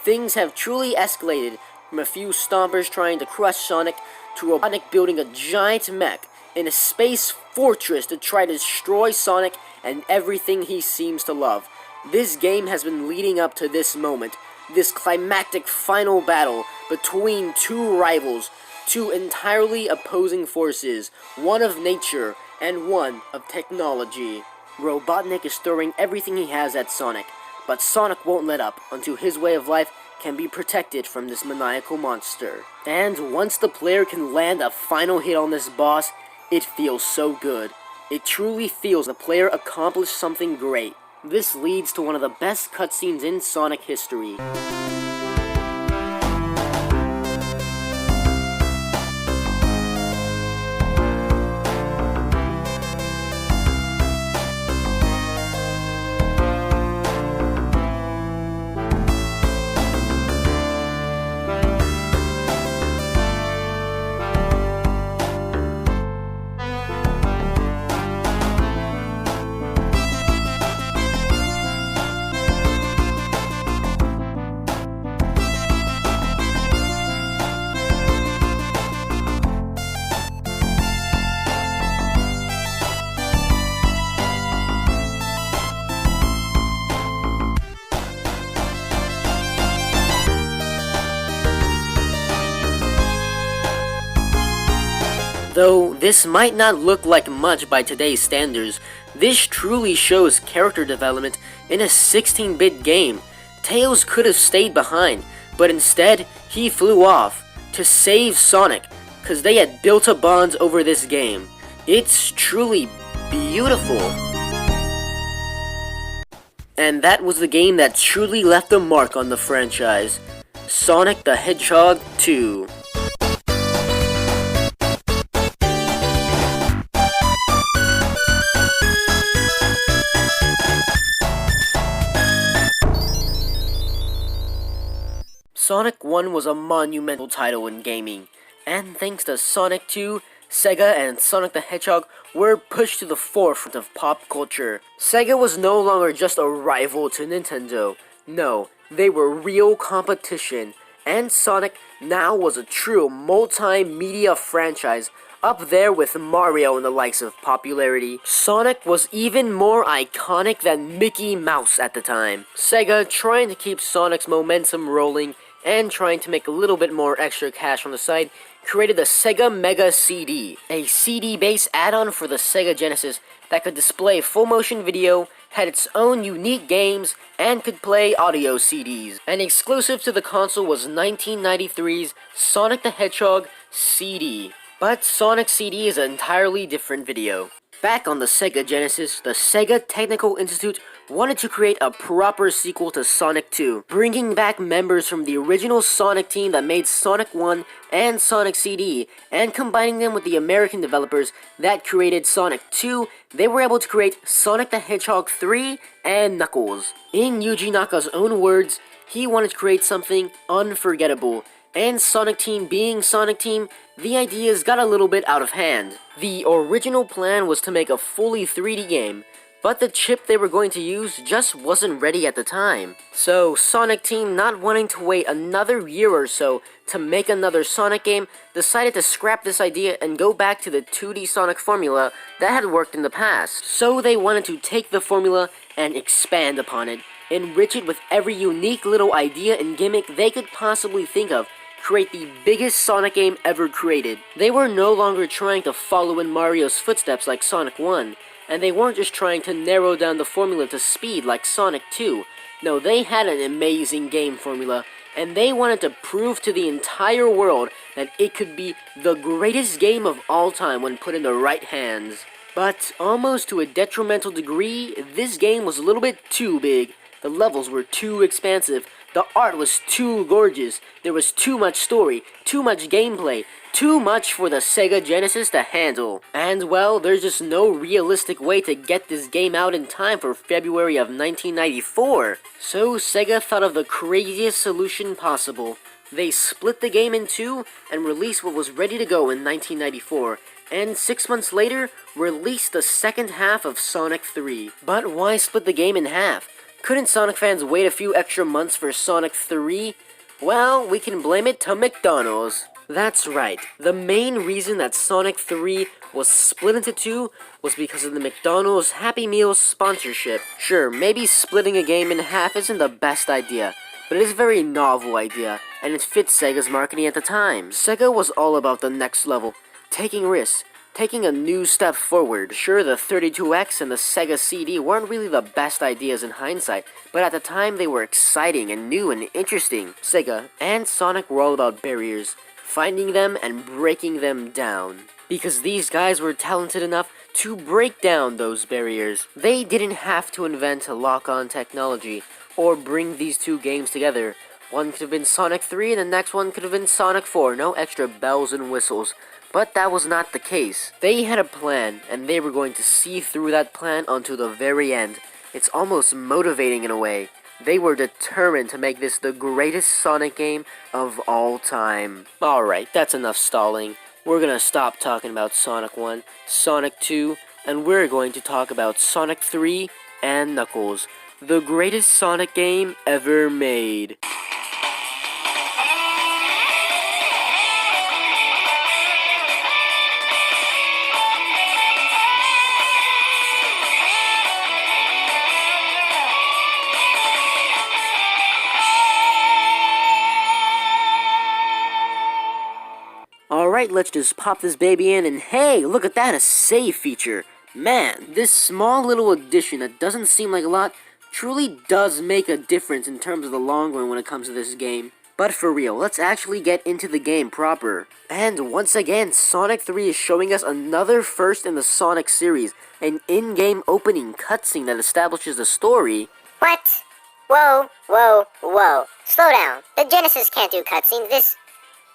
Things have truly escalated from a few stompers trying to crush Sonic to Robotnik building a giant mech in a space fortress to try to destroy Sonic and everything he seems to love. This game has been leading up to this moment, this climactic final battle between two rivals, two entirely opposing forces, one of nature and one of technology. Robotnik is throwing everything he has at Sonic, but Sonic won't let up until his way of life can be protected from this maniacal monster. And once the player can land a final hit on this boss, it feels so good. It truly feels the player accomplished something great. This leads to one of the best cutscenes in Sonic history. Though this might not look like much by today's standards, this truly shows character development in a 16-bit game. Tails could have stayed behind, but instead, he flew off to save Sonic, cause they had built a bond over this game. It's truly beautiful. And that was the game that truly left a mark on the franchise, Sonic the Hedgehog 2. Sonic 1 was a monumental title in gaming, and thanks to Sonic 2, Sega and Sonic the Hedgehog were pushed to the forefront of pop culture. Sega was no longer just a rival to Nintendo. No, they were real competition, and Sonic now was a true multimedia franchise, up there with Mario and the likes of popularity. Sonic was even more iconic than Mickey Mouse at the time. Sega, trying to keep Sonic's momentum rolling and trying to make a little bit more extra cash on the side, created the Sega Mega CD, a CD-based add-on for the Sega Genesis that could display full-motion video, had its own unique games, and could play audio CDs. And exclusive to the console was 1993's Sonic the Hedgehog CD. But Sonic CD is an entirely different video. Back on the Sega Genesis, the Sega Technical Institute wanted to create a proper sequel to Sonic 2, bringing back members from the original Sonic team that made Sonic 1 and Sonic CD, and combining them with the American developers that created Sonic 2. They were able to create Sonic the Hedgehog 3 and Knuckles. In Yuji Naka's own words, he wanted to create something unforgettable, and Sonic Team being Sonic Team, the ideas got a little bit out of hand. The original plan was to make a fully 3D game, but the chip they were going to use just wasn't ready at the time. So Sonic Team, not wanting to wait another year or so to make another Sonic game, decided to scrap this idea and go back to the 2D Sonic formula that had worked in the past. So they wanted to take the formula and expand upon it, enrich it with every unique little idea and gimmick they could possibly think of, create the biggest Sonic game ever created. They were no longer trying to follow in Mario's footsteps like Sonic 1, and they weren't just trying to narrow down the formula to speed like Sonic 2. No, they had an amazing game formula, and they wanted to prove to the entire world that it could be the greatest game of all time when put in the right hands. But almost to a detrimental degree, this game was a little bit too big. The levels were too expansive. The art was too gorgeous. There was too much story, too much gameplay, too much for the Sega Genesis to handle. And well, there's just no realistic way to get this game out in time for February of 1994. So Sega thought of the craziest solution possible. They split the game in two and released what was ready to go in 1994. And 6 months later, released the second half of Sonic 3. But why split the game in half? Couldn't Sonic fans wait a few extra months for Sonic 3? Well, we can blame it to McDonald's. That's right, the main reason that Sonic 3 was split into two was because of the McDonald's Happy Meal sponsorship. Sure, maybe splitting a game in half isn't the best idea, but it is a very novel idea, and it fits Sega's marketing at the time. Sega was all about the next level, taking risks, taking a new step forward. Sure, the 32X and the Sega CD weren't really the best ideas in hindsight, but at the time they were exciting and new and interesting. Sega and Sonic were all about barriers, finding them and breaking them down. Because these guys were talented enough to break down those barriers. They didn't have to invent a lock-on technology or bring these two games together. One could have been Sonic 3 and the next one could have been Sonic 4, no extra bells and whistles. But that was not the case. They had a plan, and they were going to see through that plan until the very end. It's almost motivating in a way. They were determined to make this the greatest Sonic game of all time. Alright, that's enough stalling. We're gonna stop talking about Sonic 1, Sonic 2, and we're going to talk about Sonic 3 and Knuckles, the greatest Sonic game ever made. Alright, Alright, let's just pop this baby in, and hey, look at that, a save feature. Man, this small little addition that doesn't seem like a lot truly does make a difference in terms of the long run when it comes to this game. But for real, let's actually get into the game proper. And once again, Sonic 3 is showing us another first in the Sonic series, an in-game opening cutscene that establishes the story. What? Whoa, whoa, whoa. Slow down. The Genesis can't do cutscenes.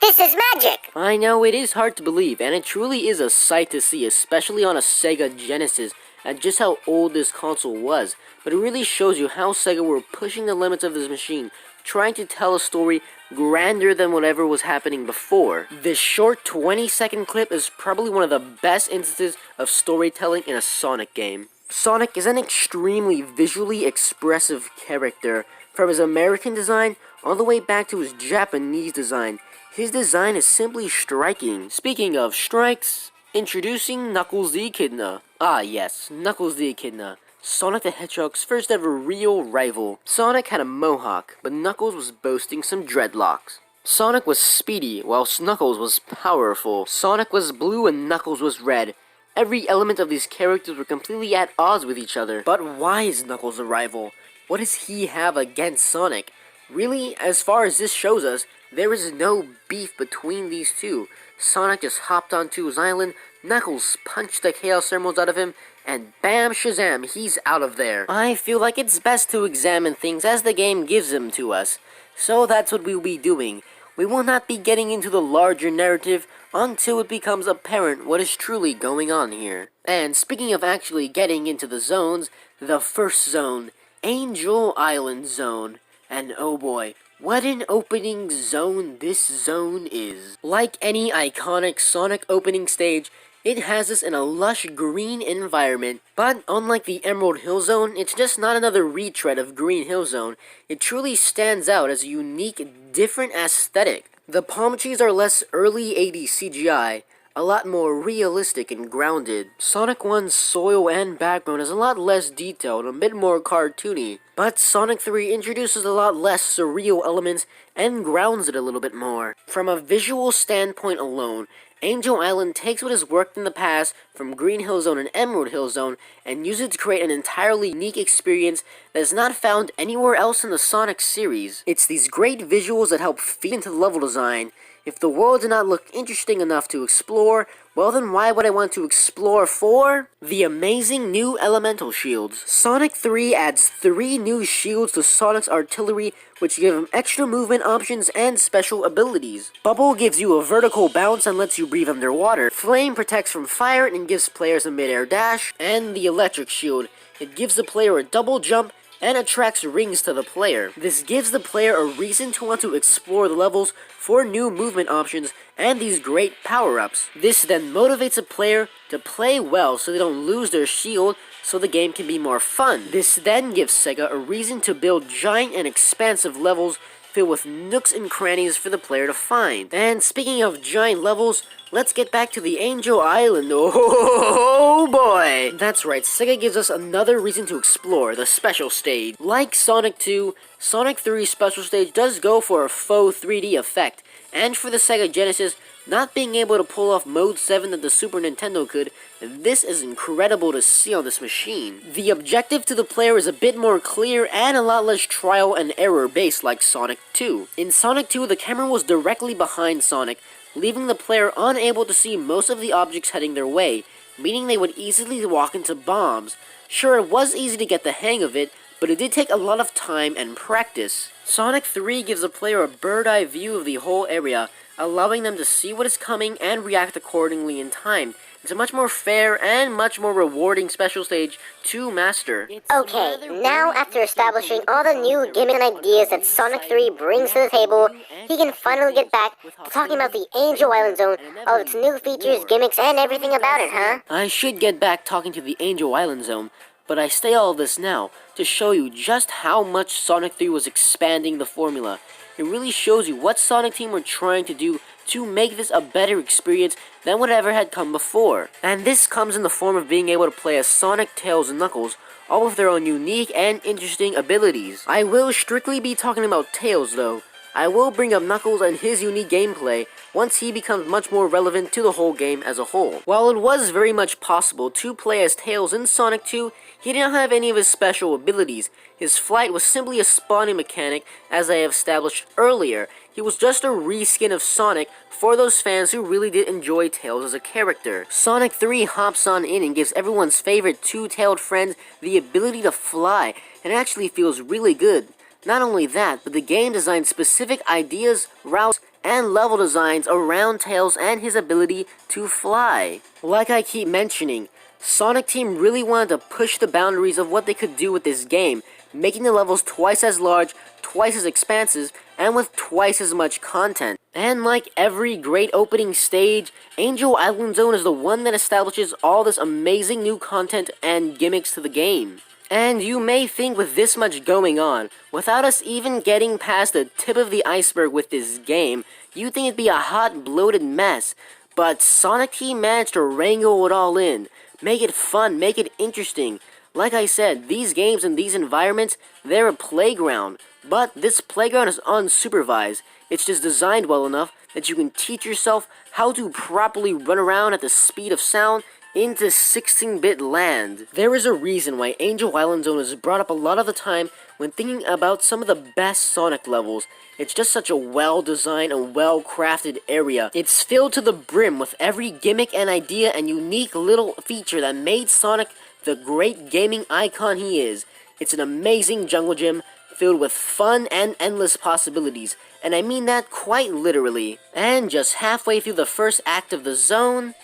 This is magic! I know, it is hard to believe, and it truly is a sight to see, especially on a Sega Genesis, at just how old this console was. But it really shows you how Sega were pushing the limits of this machine, trying to tell a story grander than whatever was happening before. This short 20-second clip is probably one of the best instances of storytelling in a Sonic game. Sonic is an extremely visually expressive character, from his American design all the way back to his Japanese design. His design is simply striking. Speaking of strikes, introducing Knuckles the Echidna. Ah yes, Knuckles the Echidna. Sonic the Hedgehog's first ever real rival. Sonic had a mohawk, but Knuckles was boasting some dreadlocks. Sonic was speedy, while Knuckles was powerful. Sonic was blue and Knuckles was red. Every element of these characters were completely at odds with each other. But why is Knuckles a rival? What does he have against Sonic? Really, as far as this shows us, there is no beef between these two. Sonic just hopped onto his island, Knuckles punched the Chaos Emeralds out of him, and bam shazam, he's out of there. I feel like it's best to examine things as the game gives them to us. So that's what we'll be doing. We will not be getting into the larger narrative until it becomes apparent what is truly going on here. And speaking of actually getting into the zones, the first zone, Angel Island Zone. And oh boy, what an opening zone this zone is. Like any iconic Sonic opening stage, it has us in a lush green environment, but unlike the Emerald Hill Zone, it's just not another retread of Green Hill Zone. It truly stands out as a unique, different aesthetic. The palm trees are less early 80s CGI, a lot more realistic and grounded. Sonic 1's soil and background is a lot less detailed, a bit more cartoony. But Sonic 3 introduces a lot less surreal elements and grounds it a little bit more. From a visual standpoint alone, Angel Island takes what has worked in the past from Green Hill Zone and Emerald Hill Zone and uses it to create an entirely unique experience that is not found anywhere else in the Sonic series. It's these great visuals that help feed into the level design. If the world did not look interesting enough to explore, well then why would I want to explore for? The amazing new elemental shields. Sonic 3 adds 3 new shields to Sonic's artillery, which give him extra movement options and special abilities. Bubble gives you a vertical bounce and lets you breathe underwater. Flame protects from fire and gives players a mid-air dash. And the electric shield. It gives the player a double jump and attracts rings to the player. This gives the player a reason to want to explore the levels for new movement options and these great power-ups. This then motivates a player to play well so they don't lose their shield, so the game can be more fun. This then gives Sega a reason to build giant and expansive levels filled with nooks and crannies for the player to find. And speaking of giant levels, let's get back to the Angel Island. Oh boy! That's right, Sega gives us another reason to explore, the special stage. Like Sonic 2, Sonic 3's special stage does go for a faux 3D effect, and for the Sega Genesis, not being able to pull off Mode 7 that the Super Nintendo could, this is incredible to see on this machine. The objective to the player is a bit more clear and a lot less trial and error based like Sonic 2. In Sonic 2, the camera was directly behind Sonic, leaving the player unable to see most of the objects heading their way, meaning they would easily walk into bombs. Sure, it was easy to get the hang of it, but it did take a lot of time and practice. Sonic 3 gives the player a bird's-eye view of the whole area, allowing them to see what is coming and react accordingly in time. It's a much more fair and much more rewarding special stage to master. Okay, now after establishing all the new gimmicks and ideas that Sonic 3 brings to the table, he can finally get back to talking about the Angel Island Zone, all its new features, gimmicks, and everything about it, huh? I should get back talking to the Angel Island Zone, but I say all this now to show you just how much Sonic 3 was expanding the formula. It really shows you what Sonic Team were trying to do to make this a better experience than whatever had come before. And this comes in the form of being able to play as Sonic, Tails, and Knuckles, all with their own unique and interesting abilities. I will strictly be talking about Tails though. I will bring up Knuckles and his unique gameplay once he becomes much more relevant to the whole game as a whole. While it was very much possible to play as Tails in Sonic 2, he didn't have any of his special abilities. His flight was simply a spawning mechanic, as I have established earlier. He was just a reskin of Sonic for those fans who really did enjoy Tails as a character. Sonic 3 hops on in and gives everyone's favorite two-tailed friend the ability to fly, and it actually feels really good. Not only that, but the game designed specific ideas, routes, and level designs around Tails and his ability to fly. Like I keep mentioning, Sonic Team really wanted to push the boundaries of what they could do with this game, making the levels twice as large, twice as expansive, and with twice as much content. And like every great opening stage, Angel Island Zone is the one that establishes all this amazing new content and gimmicks to the game. And you may think with this much going on, without us even getting past the tip of the iceberg with this game, you'd think it'd be a hot, bloated mess. But Sonic Team managed to wrangle it all in, make it fun, make it interesting. Like I said, these games and these environments, they're a playground. But this playground is unsupervised. It's just designed well enough that you can teach yourself how to properly run around at the speed of sound into 16-bit land. There is a reason why Angel Island Zone is brought up a lot of the time when thinking about some of the best Sonic levels. It's just such a well-designed and well-crafted area. It's filled to the brim with every gimmick and idea and unique little feature that made Sonic the great gaming icon he is. It's an amazing jungle gym filled with fun and endless possibilities, and I mean that quite literally. And just halfway through the first act of the zone,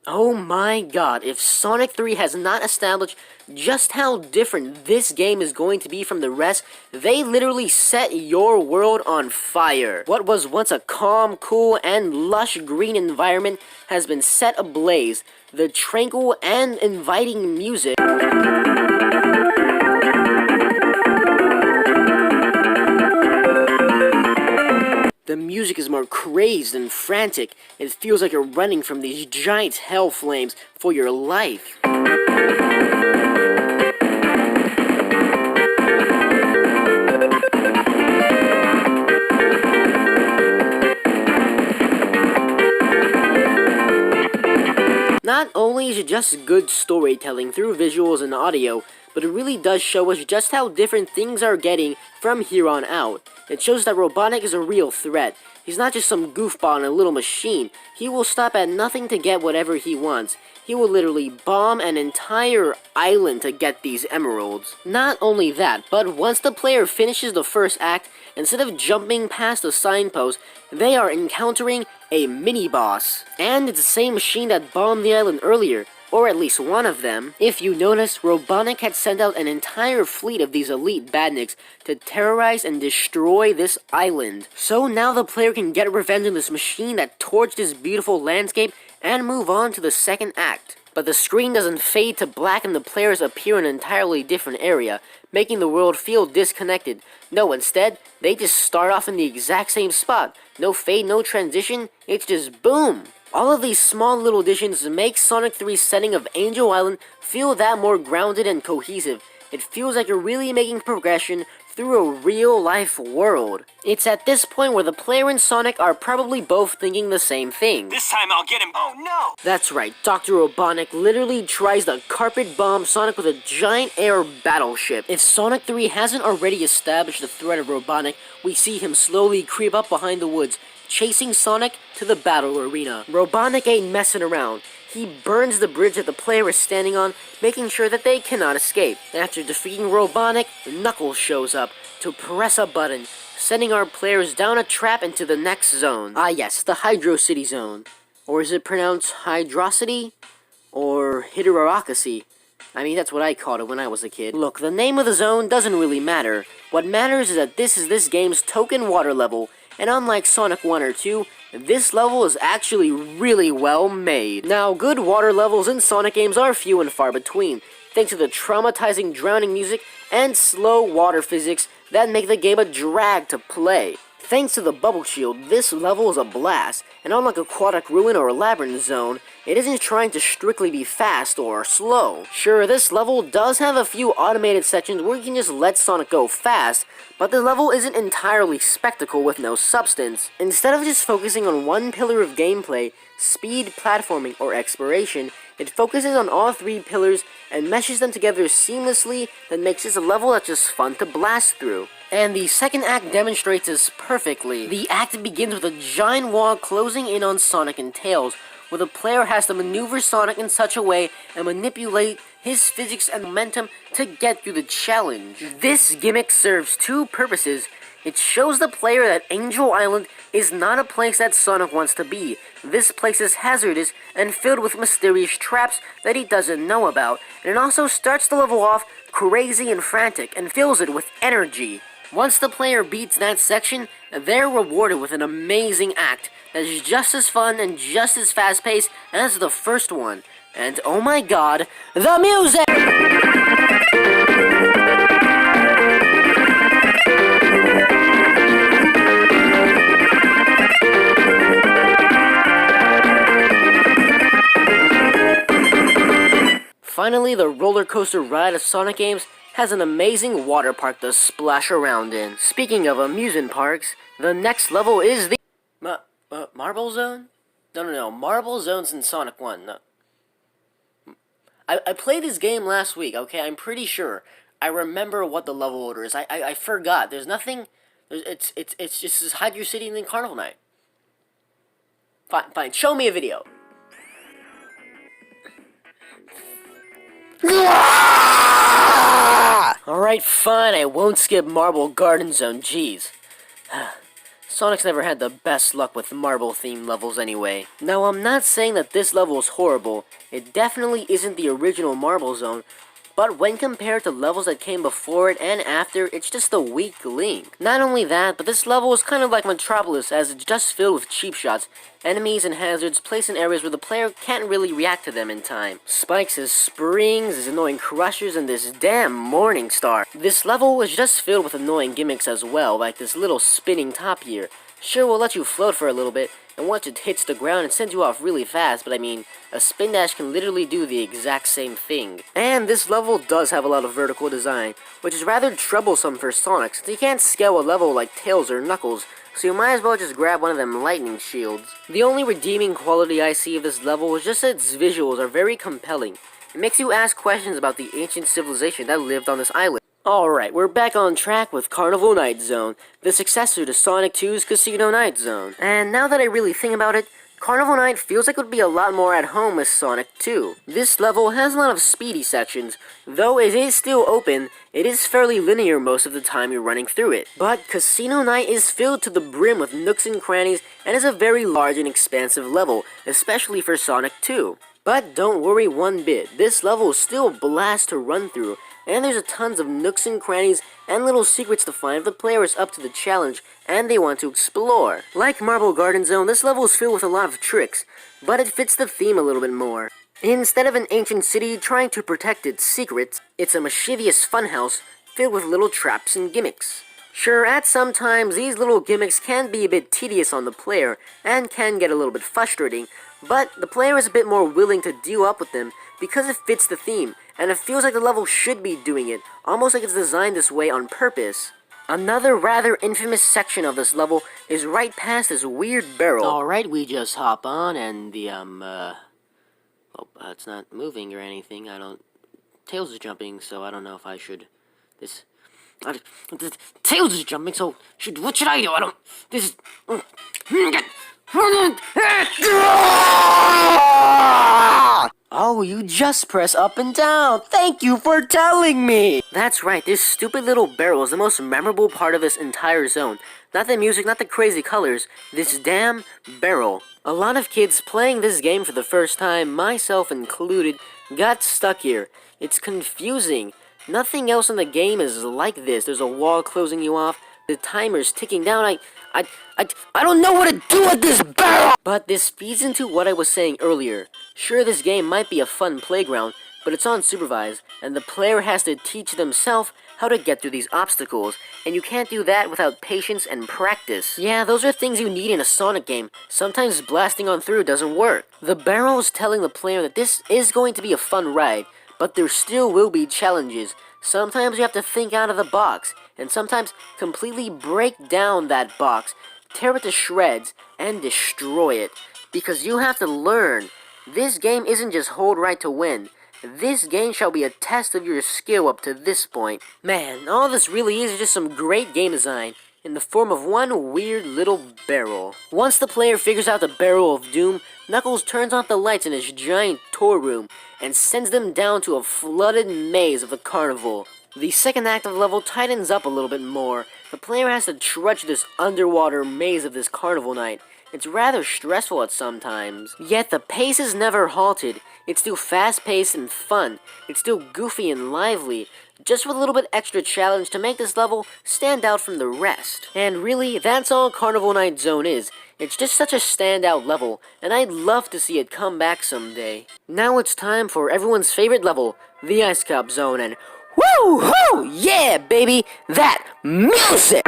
oh my god, if Sonic 3 has not established just how different this game is going to be from the rest, they literally set your world on fire. What was once a calm, cool, and lush green environment has been set ablaze. The tranquil and inviting music The music is more crazed and frantic. It feels like you're running from these giant hell flames for your life. Not only is it just good storytelling through visuals and audio, but it really does show us just how different things are getting from here on out. It shows that Robotnik is a real threat. He's not just some goofball in a little machine. He will stop at nothing to get whatever he wants. He will literally bomb an entire island to get these emeralds. Not only that, but once the player finishes the first act, instead of jumping past the signpost, they are encountering a mini-boss. And it's the same machine that bombed the island earlier, or at least one of them. If you notice, Robotnik had sent out an entire fleet of these elite badniks to terrorize and destroy this island. So now the player can get revenge on this machine that torched this beautiful landscape and move on to the second act. But the screen doesn't fade to black and the players appear in an entirely different area, making the world feel disconnected. No, instead, they just start off in the exact same spot. No fade, no transition, it's just boom! All of these small little additions make Sonic 3's setting of Angel Island feel that more grounded and cohesive. It feels like you're really making progression through a real-life world. It's at this point where the player and Sonic are probably both thinking the same thing. This time I'll get him. Oh no! That's right, Dr. Robotnik literally tries to carpet bomb Sonic with a giant air battleship. If Sonic 3 hasn't already established the threat of Robotnik, we see him slowly creep up behind the woods, chasing Sonic to the battle arena. Robotnik ain't messing around. He burns the bridge that the player is standing on, making sure that they cannot escape. After defeating Robotnik, Knuckles shows up to press a button, sending our players down a trap into the next zone. Ah yes, the Hydro City zone. Or is it pronounced Hydrocity? Or Hydrocracy? I mean, that's what I called it when I was a kid. Look, the name of the zone doesn't really matter. What matters is that this is this game's token water level, and unlike Sonic 1 or 2, this level is actually really well made. Now, good water levels in Sonic games are few and far between, thanks to the traumatizing drowning music and slow water physics that make the game a drag to play. Thanks to the bubble shield, this level is a blast, and unlike Aquatic Ruin or Labyrinth Zone, it isn't trying to strictly be fast or slow. Sure, this level does have a few automated sections where you can just let Sonic go fast, but the level isn't entirely spectacle with no substance. Instead of just focusing on one pillar of gameplay, speed, platforming, or exploration, it focuses on all three pillars and meshes them together seamlessly that makes this a level that's just fun to blast through. And the second act demonstrates this perfectly. The act begins with a giant wall closing in on Sonic and Tails, where the player has to maneuver Sonic in such a way and manipulate his physics and momentum to get through the challenge. This gimmick serves two purposes. It shows the player that Angel Island is not a place that Sonic wants to be. This place is hazardous and filled with mysterious traps that he doesn't know about. And it also starts the level off crazy and frantic and fills it with energy. Once the player beats that section, they're rewarded with an amazing act that's just as fun and just as fast-paced as the first one. And oh my god, the music! Finally, the roller coaster ride of Sonic games has an amazing water park to splash around in. Speaking of amusement parks, the next level is the... Marble Zone? No. Marble Zone's in Sonic 1. No. I played this game last week, okay? I'm pretty sure. I remember what the level order is. I forgot. There's nothing... It's just Hydro City and then Carnival Night. Fine. Show me a video. Alright, fine, I won't skip Marble Garden Zone, jeez. Sonic's never had the best luck with Marble-themed levels anyway. Now, I'm not saying that this level is horrible. It definitely isn't the original Marble Zone, but when compared to levels that came before it and after, it's just a weak link. Not only that, but this level is kind of like Metropolis, as it's just filled with cheap shots, enemies and hazards placed in areas where the player can't really react to them in time. Spikes as springs, as annoying crushers, and this damn Morning Star. This level is just filled with annoying gimmicks as well, like this little spinning top here. Sure, we'll let you float for a little bit, and once it hits the ground, it sends you off really fast, but I mean, a spin dash can literally do the exact same thing. And this level does have a lot of vertical design, which is rather troublesome for Sonic, since you can't scale a level like Tails or Knuckles, so you might as well just grab one of them lightning shields. The only redeeming quality I see of this level is just that its visuals are very compelling. It makes you ask questions about the ancient civilization that lived on this island. Alright, we're back on track with Carnival Night Zone, the successor to Sonic 2's Casino Night Zone. And now that I really think about it, Carnival Night feels like it would be a lot more at home with Sonic 2. This level has a lot of speedy sections. Though it is still open, it is fairly linear most of the time you're running through it. But Casino Night is filled to the brim with nooks and crannies and is a very large and expansive level, especially for Sonic 2. But don't worry one bit, this level is still a blast to run through, and there's a tons of nooks and crannies and little secrets to find if the player is up to the challenge and they want to explore. Like Marble Garden Zone, this level is filled with a lot of tricks, but it fits the theme a little bit more. Instead of an ancient city trying to protect its secrets, it's a mischievous funhouse filled with little traps and gimmicks. Sure, at some times these little gimmicks can be a bit tedious on the player and can get a little bit frustrating, but the player is a bit more willing to deal up with them because it fits the theme, and it feels like the level should be doing it, almost like it's designed this way on purpose. Another rather infamous section of this level is right past this weird barrel. Alright, we just hop on, and the, it's not moving or anything, Tails is jumping, so I don't know if I should, Tails is jumping, so what should I do? Oh, you just press up and down. Thank you for telling me. That's right, this stupid little barrel is the most memorable part of this entire zone. Not the music, not the crazy colors, this damn barrel. A lot of kids playing this game for the first time, myself included, got stuck here. It's confusing. Nothing else in the game is like this. There's a wall closing you off, the timer's ticking down. I don't know what to do with this barrel! But this feeds into what I was saying earlier. Sure, this game might be a fun playground, but it's unsupervised, and the player has to teach themselves how to get through these obstacles, and you can't do that without patience and practice. Yeah, those are things you need in a Sonic game. Sometimes blasting on through doesn't work. The barrel is telling the player that this is going to be a fun ride, but there still will be challenges. Sometimes you have to think out of the box, and sometimes completely break down that box, tear it to shreds, and destroy it. Because you have to learn. This game isn't just hold right to win. This game shall be a test of your skill up to this point. Man, all this really is just some great game design in the form of one weird little barrel. Once the player figures out the Barrel of Doom, Knuckles turns off the lights in his giant tour room and sends them down to a flooded maze of the carnival. The second act of the level tightens up a little bit more. The player has to trudge this underwater maze of this carnival night. It's rather stressful at some times. Yet the pace is never halted. It's still fast-paced and fun. It's still goofy and lively, just with a little bit extra challenge to make this level stand out from the rest. And really, that's all Carnival Night Zone is. It's just such a standout level, and I'd love to see it come back someday. Now it's time for everyone's favorite level, the Ice Cup Zone, and woo-hoo! Yeah, baby! That music!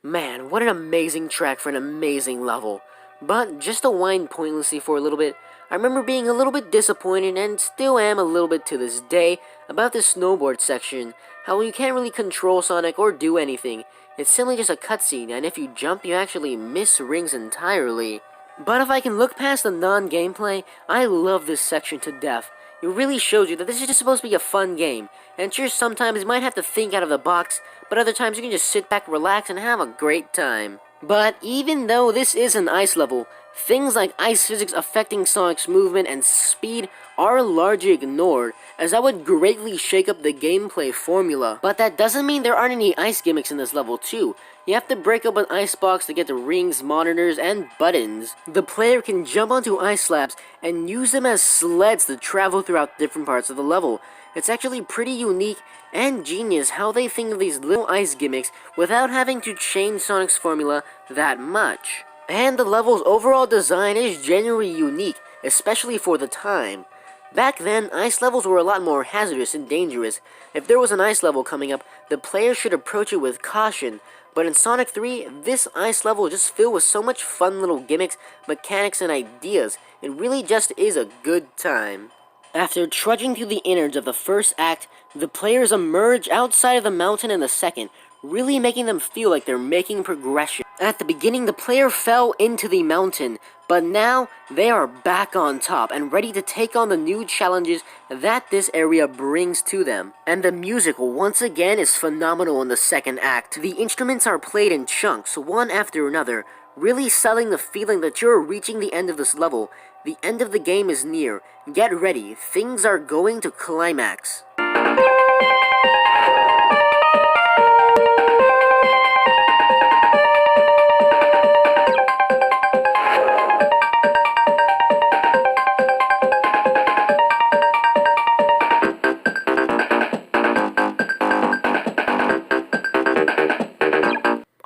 Man, what an amazing track for an amazing level. But just to wind pointlessly for a little bit, I remember being a little bit disappointed, and still am a little bit to this day, about the snowboard section. How you can't really control Sonic or do anything. It's simply just a cutscene, and if you jump, you actually miss rings entirely. But if I can look past the non-gameplay, I love this section to death. It really shows you that this is just supposed to be a fun game. And sure, sometimes you might have to think out of the box, but other times you can just sit back, relax, and have a great time. But even though this is an ice level, things like ice physics affecting Sonic's movement and speed are largely ignored, as that would greatly shake up the gameplay formula. But that doesn't mean there aren't any ice gimmicks in this level too. You have to break up an ice box to get the rings, monitors, and buttons. The player can jump onto ice slabs and use them as sleds to travel throughout different parts of the level. It's actually pretty unique and genius how they think of these little ice gimmicks without having to change Sonic's formula that much. And the level's overall design is genuinely unique, especially for the time. Back then, ice levels were a lot more hazardous and dangerous. If there was an ice level coming up, the player should approach it with caution. But in Sonic 3, this ice level is just filled with so much fun little gimmicks, mechanics, and ideas. It really just is a good time. After trudging through the innards of the first act, the players emerge outside of the mountain in the second, really making them feel like they're making progression. At the beginning, the player fell into the mountain, but now they are back on top and ready to take on the new challenges that this area brings to them. And the music once again is phenomenal in the second act. The instruments are played in chunks, one after another, really selling the feeling that you're reaching the end of this level. The end of the game is near. Get ready, things are going to climax.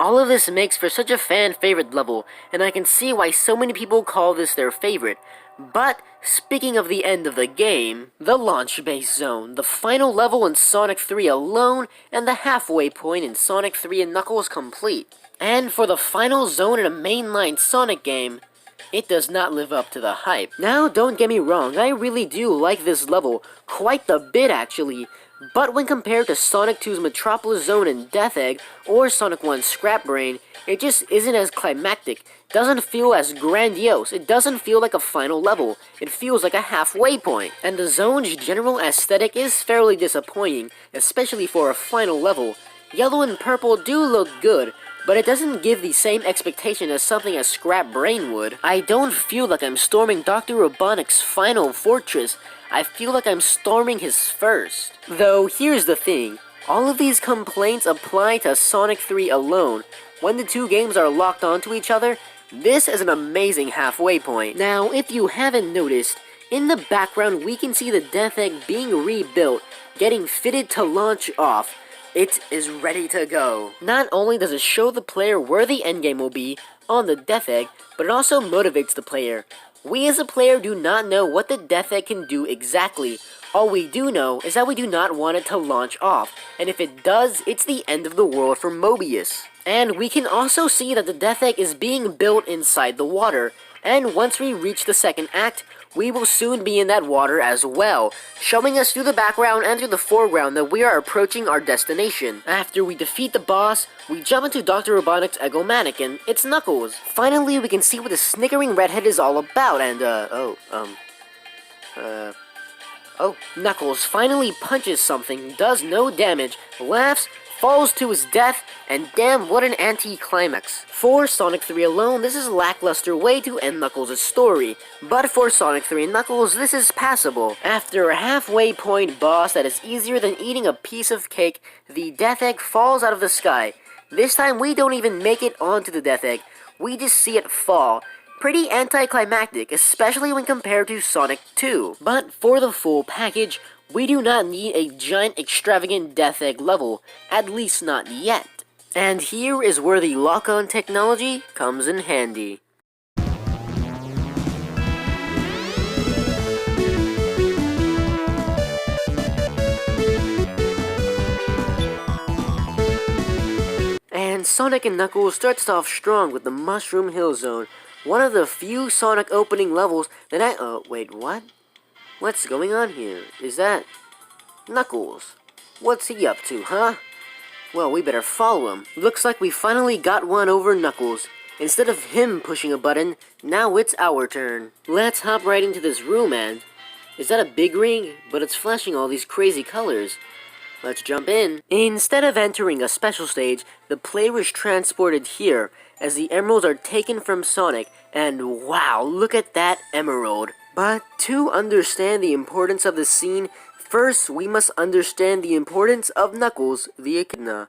All of this makes for such a fan-favorite level, and I can see why so many people call this their favorite. But, speaking of the end of the game, the Launch Base Zone, the final level in Sonic 3 alone, and the halfway point in Sonic 3 and Knuckles complete. And for the final zone in a mainline Sonic game, it does not live up to the hype. Now, don't get me wrong, I really do like this level, quite the bit actually. But when compared to Sonic 2's Metropolis Zone and Death Egg, or Sonic 1's Scrap Brain, it just isn't as climactic, doesn't feel as grandiose, it doesn't feel like a final level, it feels like a halfway point. And the zone's general aesthetic is fairly disappointing, especially for a final level. Yellow and purple do look good, but it doesn't give the same expectation as something as Scrap Brain would. I don't feel like I'm storming Dr. Robotnik's final fortress, I feel like I'm storming his first. Though, here's the thing, all of these complaints apply to Sonic 3 alone. When the two games are locked onto each other, this is an amazing halfway point. Now, if you haven't noticed, in the background we can see the Death Egg being rebuilt, getting fitted to launch off. it is ready to go. Not only does it show the player where the endgame will be on the Death Egg, but it also motivates the player. We as a player do not know what the Death Egg can do exactly. All we do know is that we do not want it to launch off, and if it does, it's the end of the world for Mobius. And we can also see that the Death Egg is being built inside the water, and once we reach the second act, we will soon be in that water as well, showing us through the background and through the foreground that we are approaching our destination. After we defeat the boss, we jump into Dr. Robotnik's Ego Mannequin. It's Knuckles. Finally, we can see what the snickering redhead is all about, and, Knuckles finally punches something, does no damage, laughs, falls to his death, and damn, what an anti-climax. For Sonic 3 alone, this is a lackluster way to end Knuckles' story, but for Sonic 3 and Knuckles, this is passable. After a halfway point boss that is easier than eating a piece of cake, the Death Egg falls out of the sky. This time, we don't even make it onto the Death Egg, we just see it fall. Pretty anticlimactic, especially when compared to Sonic 2. But for the full package, we do not need a giant extravagant Death Egg level, at least not yet. And here is where the lock-on technology comes in handy. And Sonic and Knuckles starts off strong with the Mushroom Hill Zone, one of the few Sonic opening levels that wait, what? What's going on here? Is that Knuckles? What's he up to, huh? Well, we better follow him. Looks like we finally got one over Knuckles. Instead of him pushing a button, now it's our turn. Let's hop right into this room, and... is that a big ring? But it's flashing all these crazy colors. Let's jump in. Instead of entering a special stage, the player is transported here, as the emeralds are taken from Sonic, and wow, look at that emerald. But to understand the importance of the scene, first we must understand the importance of Knuckles, the Echidna.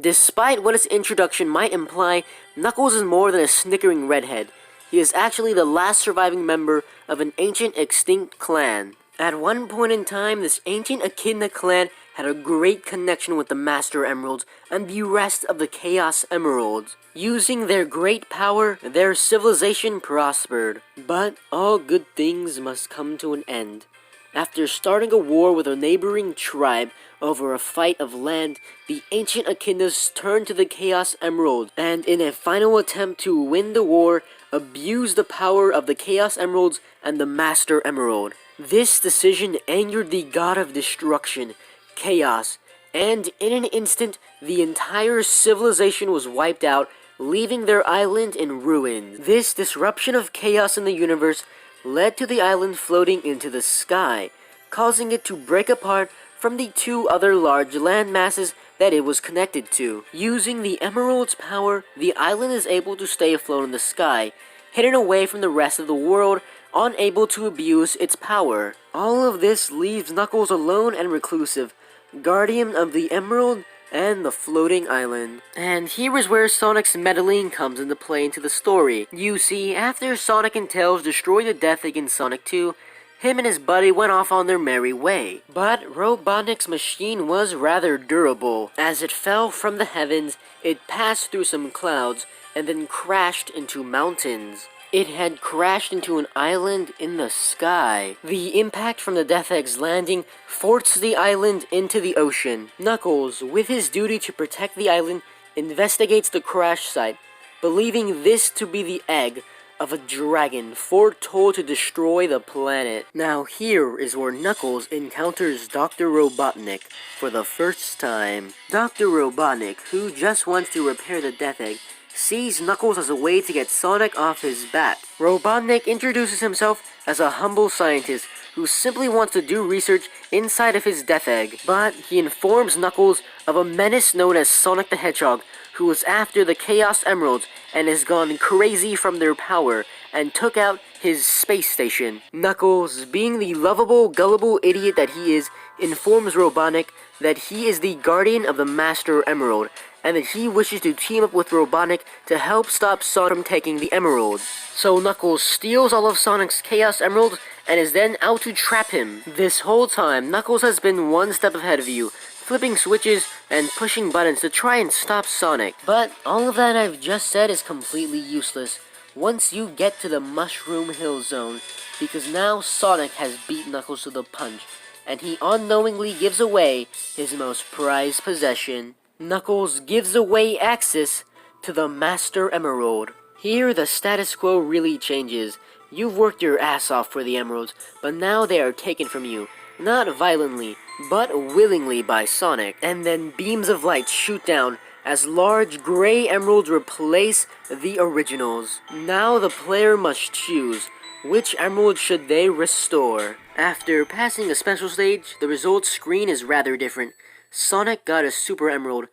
Despite what its introduction might imply, Knuckles is more than a snickering redhead. He is actually the last surviving member of an ancient extinct clan. At one point in time, this ancient Echidna clan had a great connection with the Master Emeralds and the rest of the Chaos Emeralds. Using their great power, their civilization prospered. But all good things must come to an end. After starting a war with a neighboring tribe over a fight of land, the ancient Echidnas turned to the Chaos Emerald, and in a final attempt to win the war, abused the power of the Chaos Emeralds and the Master Emerald. This decision angered the god of destruction, Chaos, and in an instant, the entire civilization was wiped out, leaving their island in ruins. This disruption of chaos in the universe led to the island floating into the sky, causing it to break apart from the two other large land masses that it was connected to. Using the Emerald's power, the island is able to stay afloat in the sky, hidden away from the rest of the world, unable to abuse its power. All of this leaves Knuckles alone and reclusive, guardian of the Emerald and the floating island. And here is where Sonic's meddling comes into play into the story. You see, after Sonic and Tails destroyed the Death Egg in Sonic 2, him and his buddy went off on their merry way. But Robotnik's machine was rather durable. As it fell from the heavens, it passed through some clouds and then crashed into mountains. It had crashed into an island in the sky. The impact from the Death Egg's landing forced the island into the ocean. Knuckles, with his duty to protect the island, investigates the crash site, believing this to be the egg of a dragon foretold to destroy the planet. Now here is where Knuckles encounters Dr. Robotnik for the first time. Dr. Robotnik, who just wants to repair the Death Egg, sees Knuckles as a way to get Sonic off his back. Robotnik introduces himself as a humble scientist who simply wants to do research inside of his Death Egg. But he informs Knuckles of a menace known as Sonic the Hedgehog, who is after the Chaos Emeralds and has gone crazy from their power and took out his space station. Knuckles, being the lovable, gullible idiot that he is, informs Robotnik that he is the guardian of the Master Emerald, and that he wishes to team up with Robotnik to help stop Sonic from taking the emeralds. So Knuckles steals all of Sonic's Chaos Emeralds and is then out to trap him. This whole time, Knuckles has been one step ahead of you, flipping switches, and pushing buttons to try and stop Sonic. But all of that I've just said is completely useless once you get to the Mushroom Hill Zone, because now Sonic has beat Knuckles to the punch, and he unknowingly gives away his most prized possession. Knuckles gives away access to the Master Emerald. Here, the status quo really changes. You've worked your ass off for the emeralds, but now they are taken from you. Not violently, but willingly by Sonic. And then beams of light shoot down as large gray emeralds replace the originals. Now the player must choose which emerald should they restore. After passing a special stage, the results screen is rather different. Sonic got a Super Emerald.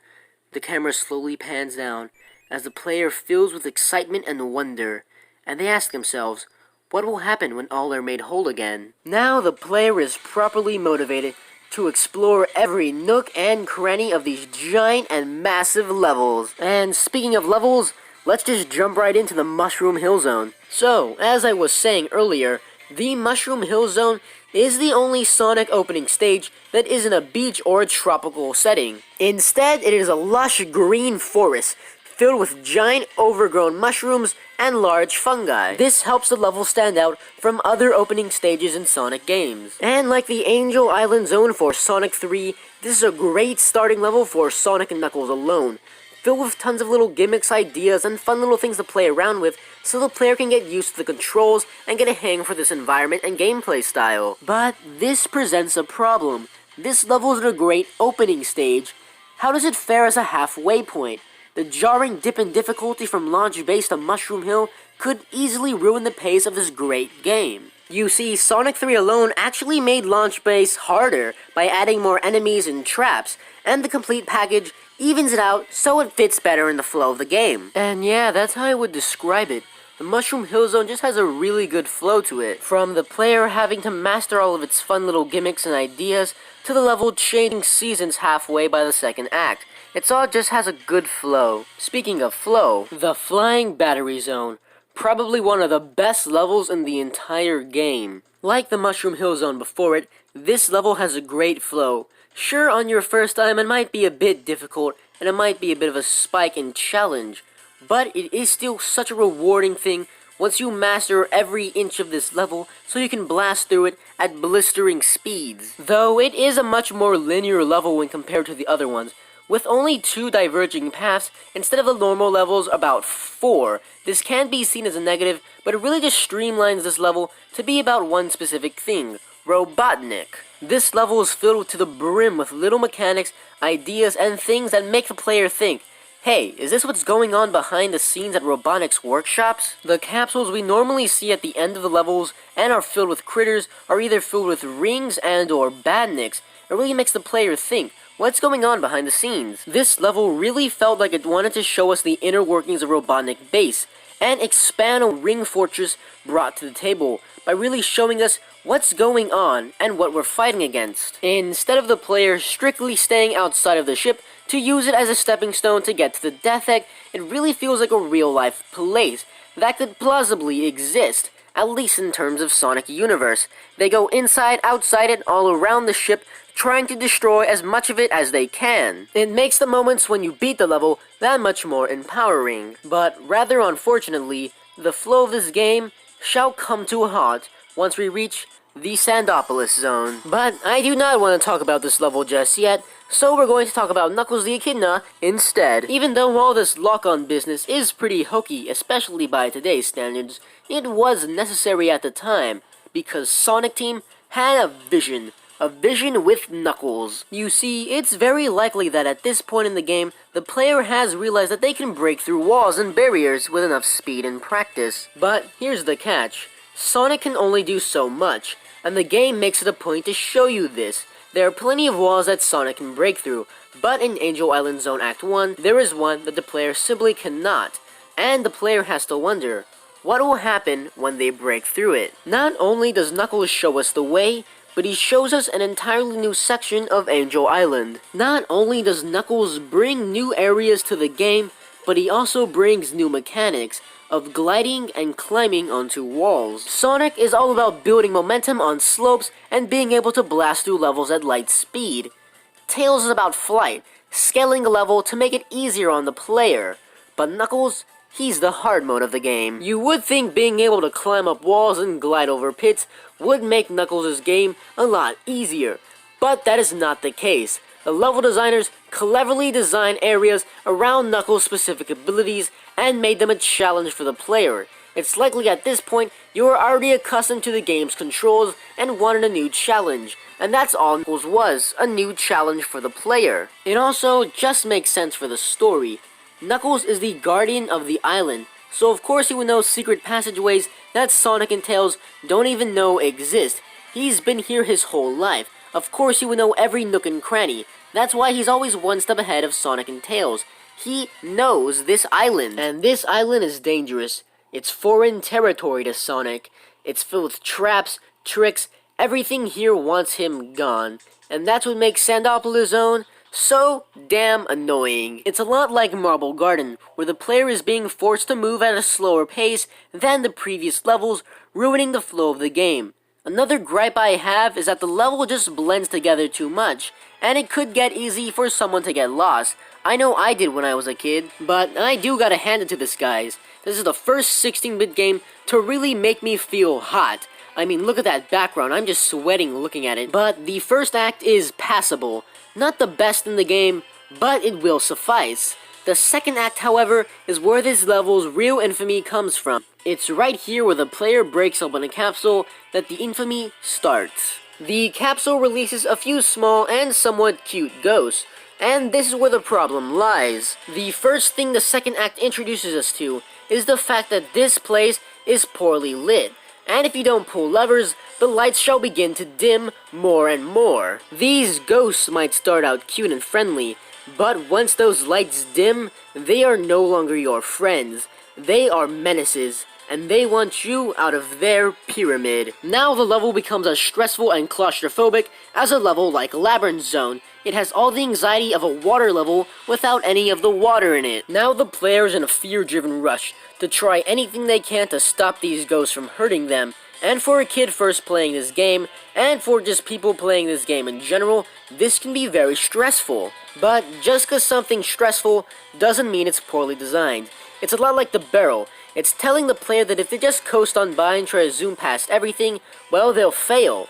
The camera slowly pans down as the player fills with excitement and wonder, and they ask themselves, what will happen when all are made whole again? Now the player is properly motivated to explore every nook and cranny of these giant and massive levels. And speaking of levels, let's just jump right into the Mushroom Hill Zone. So, as I was saying earlier, the Mushroom Hill Zone is the only Sonic opening stage that isn't a beach or a tropical setting. Instead, it is a lush green forest filled with giant overgrown mushrooms and large fungi. This helps the level stand out from other opening stages in Sonic games. And like the Angel Island Zone for Sonic 3, this is a great starting level for Sonic and Knuckles alone, filled with tons of little gimmicks, ideas, and fun little things to play around with, so the player can get used to the controls and get a hang for this environment and gameplay style. But this presents a problem. This level is a great opening stage. How does it fare as a halfway point? The jarring dip in difficulty from Launch Base to Mushroom Hill could easily ruin the pace of this great game. You see, Sonic 3 alone actually made Launch Base harder by adding more enemies and traps, and the complete package evens it out so it fits better in the flow of the game. And yeah, that's how I would describe it. The Mushroom Hill Zone just has a really good flow to it. From the player having to master all of its fun little gimmicks and ideas, to the level changing seasons halfway by the second act. It's all just has a good flow. Speaking of flow, the Flying Battery Zone. Probably one of the best levels in the entire game. Like the Mushroom Hill Zone before it, this level has a great flow. Sure, on your first time it might be a bit difficult, and it might be a bit of a spike in challenge, but it is still such a rewarding thing once you master every inch of this level so you can blast through it at blistering speeds. Though it is a much more linear level when compared to the other ones, with only 2 diverging paths instead of the normal levels about 4. This can be seen as a negative, but it really just streamlines this level to be about one specific thing: Robotnik. This level is filled to the brim with little mechanics, ideas, and things that make the player think, hey, is this what's going on behind the scenes at Robotnik's workshops? The capsules we normally see at the end of the levels and are filled with critters are either filled with rings and or badniks. It really makes the player think, what's going on behind the scenes? This level really felt like it wanted to show us the inner workings of Robotnik Base, and expand on Ring Fortress brought to the table, by really showing us what's going on and what we're fighting against. Instead of the player strictly staying outside of the ship to use it as a stepping stone to get to the Death Egg, it really feels like a real-life place that could plausibly exist, at least in terms of Sonic Universe. They go inside, outside it, all around the ship, trying to destroy as much of it as they can. It makes the moments when you beat the level that much more empowering. But rather unfortunately, the flow of this game shall come to a halt once we reach the Sandopolis Zone. But I do not want to talk about this level just yet, so we're going to talk about Knuckles the Echidna instead. Even though all this lock-on business is pretty hokey, especially by today's standards, it was necessary at the time, because Sonic Team had a vision with Knuckles. You see, it's very likely that at this point in the game, the player has realized that they can break through walls and barriers with enough speed and practice. But here's the catch. Sonic can only do so much, and the game makes it a point to show you this. There are plenty of walls that Sonic can break through, but in Angel Island Zone Act 1, there is one that the player simply cannot, and the player has to wonder, what will happen when they break through it? Not only does Knuckles show us the way, but he shows us an entirely new section of Angel Island. Not only does Knuckles bring new areas to the game, but he also brings new mechanics of gliding and climbing onto walls. Sonic is all about building momentum on slopes and being able to blast through levels at light speed. Tails is about flight, scaling a level to make it easier on the player. But Knuckles, he's the hard mode of the game. You would think being able to climb up walls and glide over pits would make Knuckles' game a lot easier, but that is not the case. The level designers cleverly designed areas around Knuckles' specific abilities and made them a challenge for the player. It's likely at this point you are already accustomed to the game's controls and wanted a new challenge, and that's all Knuckles was, a new challenge for the player. It also just makes sense for the story. Knuckles is the guardian of the island, so of course he would know secret passageways that Sonic and Tails don't even know exist. He's been here his whole life. Of course he would know every nook and cranny. That's why he's always one step ahead of Sonic and Tails. He knows this island, and this island is dangerous. It's foreign territory to Sonic. It's filled with traps, tricks, everything here wants him gone. And that's what makes Sandopolis Zone so damn annoying. It's a lot like Marble Garden, where the player is being forced to move at a slower pace than the previous levels, ruining the flow of the game. Another gripe I have is that the level just blends together too much, and it could get easy for someone to get lost. I know I did when I was a kid, but I do gotta hand it to this guys. This is the first 16-bit game to really make me feel hot. I mean, look at that background, I'm just sweating looking at it. But the first act is passable. Not the best in the game, but it will suffice. The second act, however, is where this level's real infamy comes from. It's right here where the player breaks open a capsule that the infamy starts. The capsule releases a few small and somewhat cute ghosts, and this is where the problem lies. The first thing the second act introduces us to is the fact that this place is poorly lit. And if you don't pull levers, the lights shall begin to dim more and more. These ghosts might start out cute and friendly, but once those lights dim, they are no longer your friends. They are menaces, and they want you out of their pyramid. Now the level becomes as stressful and claustrophobic as a level like Labyrinth Zone. It has all the anxiety of a water level without any of the water in it. Now the player is in a fear-driven rush to try anything they can to stop these ghosts from hurting them. And for a kid first playing this game, and for just people playing this game in general, this can be very stressful. But just because something's stressful doesn't mean it's poorly designed. It's a lot like the barrel. It's telling the player that if they just coast on by and try to zoom past everything, well, they'll fail.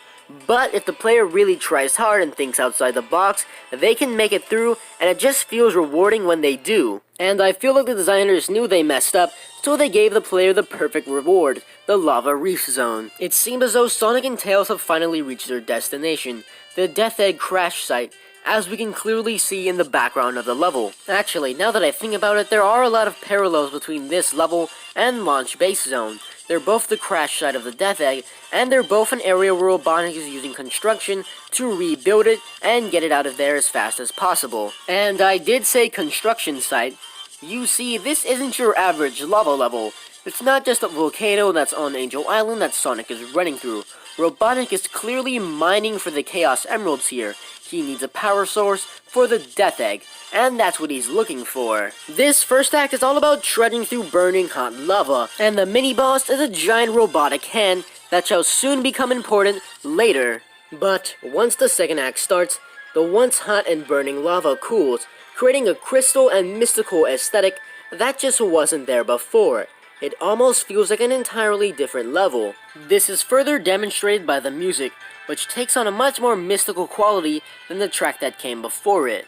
But if the player really tries hard and thinks outside the box, they can make it through, and it just feels rewarding when they do. And I feel like the designers knew they messed up, so they gave the player the perfect reward, the Lava Reef Zone. It seemed as though Sonic and Tails have finally reached their destination, the Death Egg crash site, as we can clearly see in the background of the level. Actually, now that I think about it, there are a lot of parallels between this level and Launch Base Zone. They're both the crash site of the Death Egg, and they're both an area where Robotnik is using construction to rebuild it and get it out of there as fast as possible. And I did say construction site. You see, this isn't your average lava level. It's not just a volcano that's on Angel Island that Sonic is running through. Robotnik is clearly mining for the Chaos Emeralds here. He needs a power source for the Death Egg, and that's what he's looking for. This first act is all about trudging through burning hot lava, and the mini-boss is a giant robotic hand that shall soon become important later. But once the second act starts, the once hot and burning lava cools, creating a crystal and mystical aesthetic that just wasn't there before. It almost feels like an entirely different level. This is further demonstrated by the music, which takes on a much more mystical quality than the track that came before it.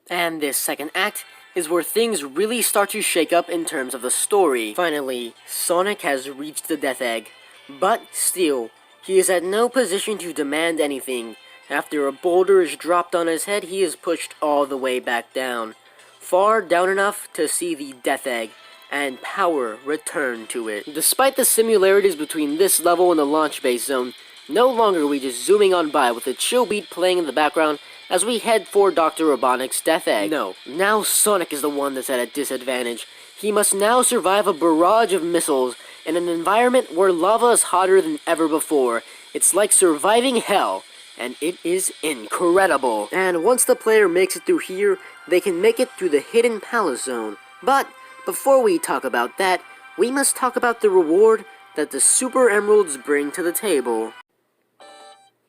And this second act is where things really start to shake up in terms of the story. Finally, Sonic has reached the Death Egg, but still, he is at no position to demand anything. After a boulder is dropped on his head, he is pushed all the way back down. Far down enough to see the Death Egg, and power return to it. Despite the similarities between this level and the Launch Base Zone, no longer are we just zooming on by with a chill beat playing in the background as we head for Dr. Robotnik's Death Egg. No, now Sonic is the one that's at a disadvantage. He must now survive a barrage of missiles in an environment where lava is hotter than ever before. It's like surviving hell, and it is incredible. And once the player makes it through here, they can make it through the Hidden Palace Zone, But before we talk about that, we must talk about the reward that the Super Emeralds bring to the table.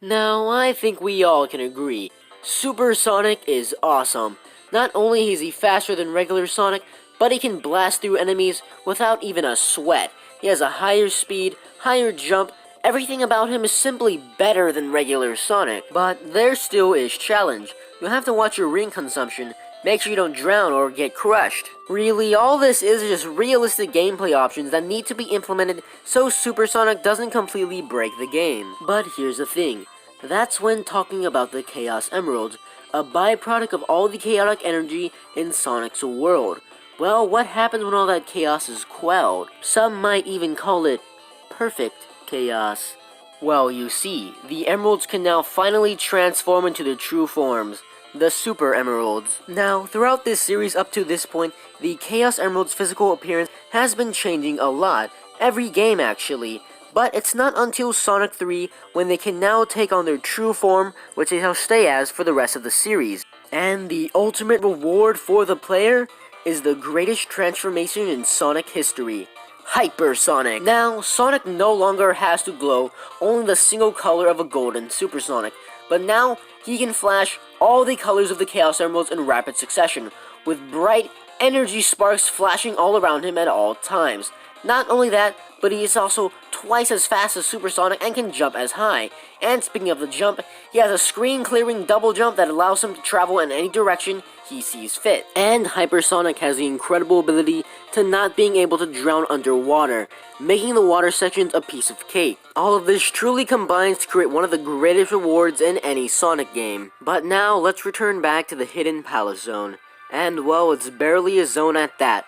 Now, I think we all can agree, Super Sonic is awesome. Not only is he faster than regular Sonic, but he can blast through enemies without even a sweat. He has a higher speed, higher jump, everything about him is simply better than regular Sonic. But there still is challenge. You'll have to watch your ring consumption, make sure you don't drown or get crushed. Really, all this is just realistic gameplay options that need to be implemented so Super Sonic doesn't completely break the game. But here's the thing, that's when talking about the Chaos Emeralds, a byproduct of all the chaotic energy in Sonic's world. Well, what happens when all that chaos is quelled? Some might even call it perfect chaos. Well, you see, the emeralds can now finally transform into their true forms, the Super Emeralds. Now, throughout this series up to this point, the Chaos Emerald's physical appearance has been changing a lot, every game actually. But it's not until Sonic 3 when they can now take on their true form, which they shall stay as for the rest of the series. And the ultimate reward for the player is the greatest transformation in Sonic history, Hyper Sonic. Now, Sonic no longer has to glow only the single color of a golden Super Sonic, but now he can flash all the colors of the Chaos Emeralds in rapid succession, with bright energy sparks flashing all around him at all times. Not only that, but he is also twice as fast as Super Sonic and can jump as high. And speaking of the jump, he has a screen-clearing double jump that allows him to travel in any direction he sees fit. And Hypersonic has the incredible ability to not being able to drown underwater, making the water sections a piece of cake. All of this truly combines to create one of the greatest rewards in any Sonic game. But now, let's return back to the Hidden Palace Zone. And well, it's barely a zone at that.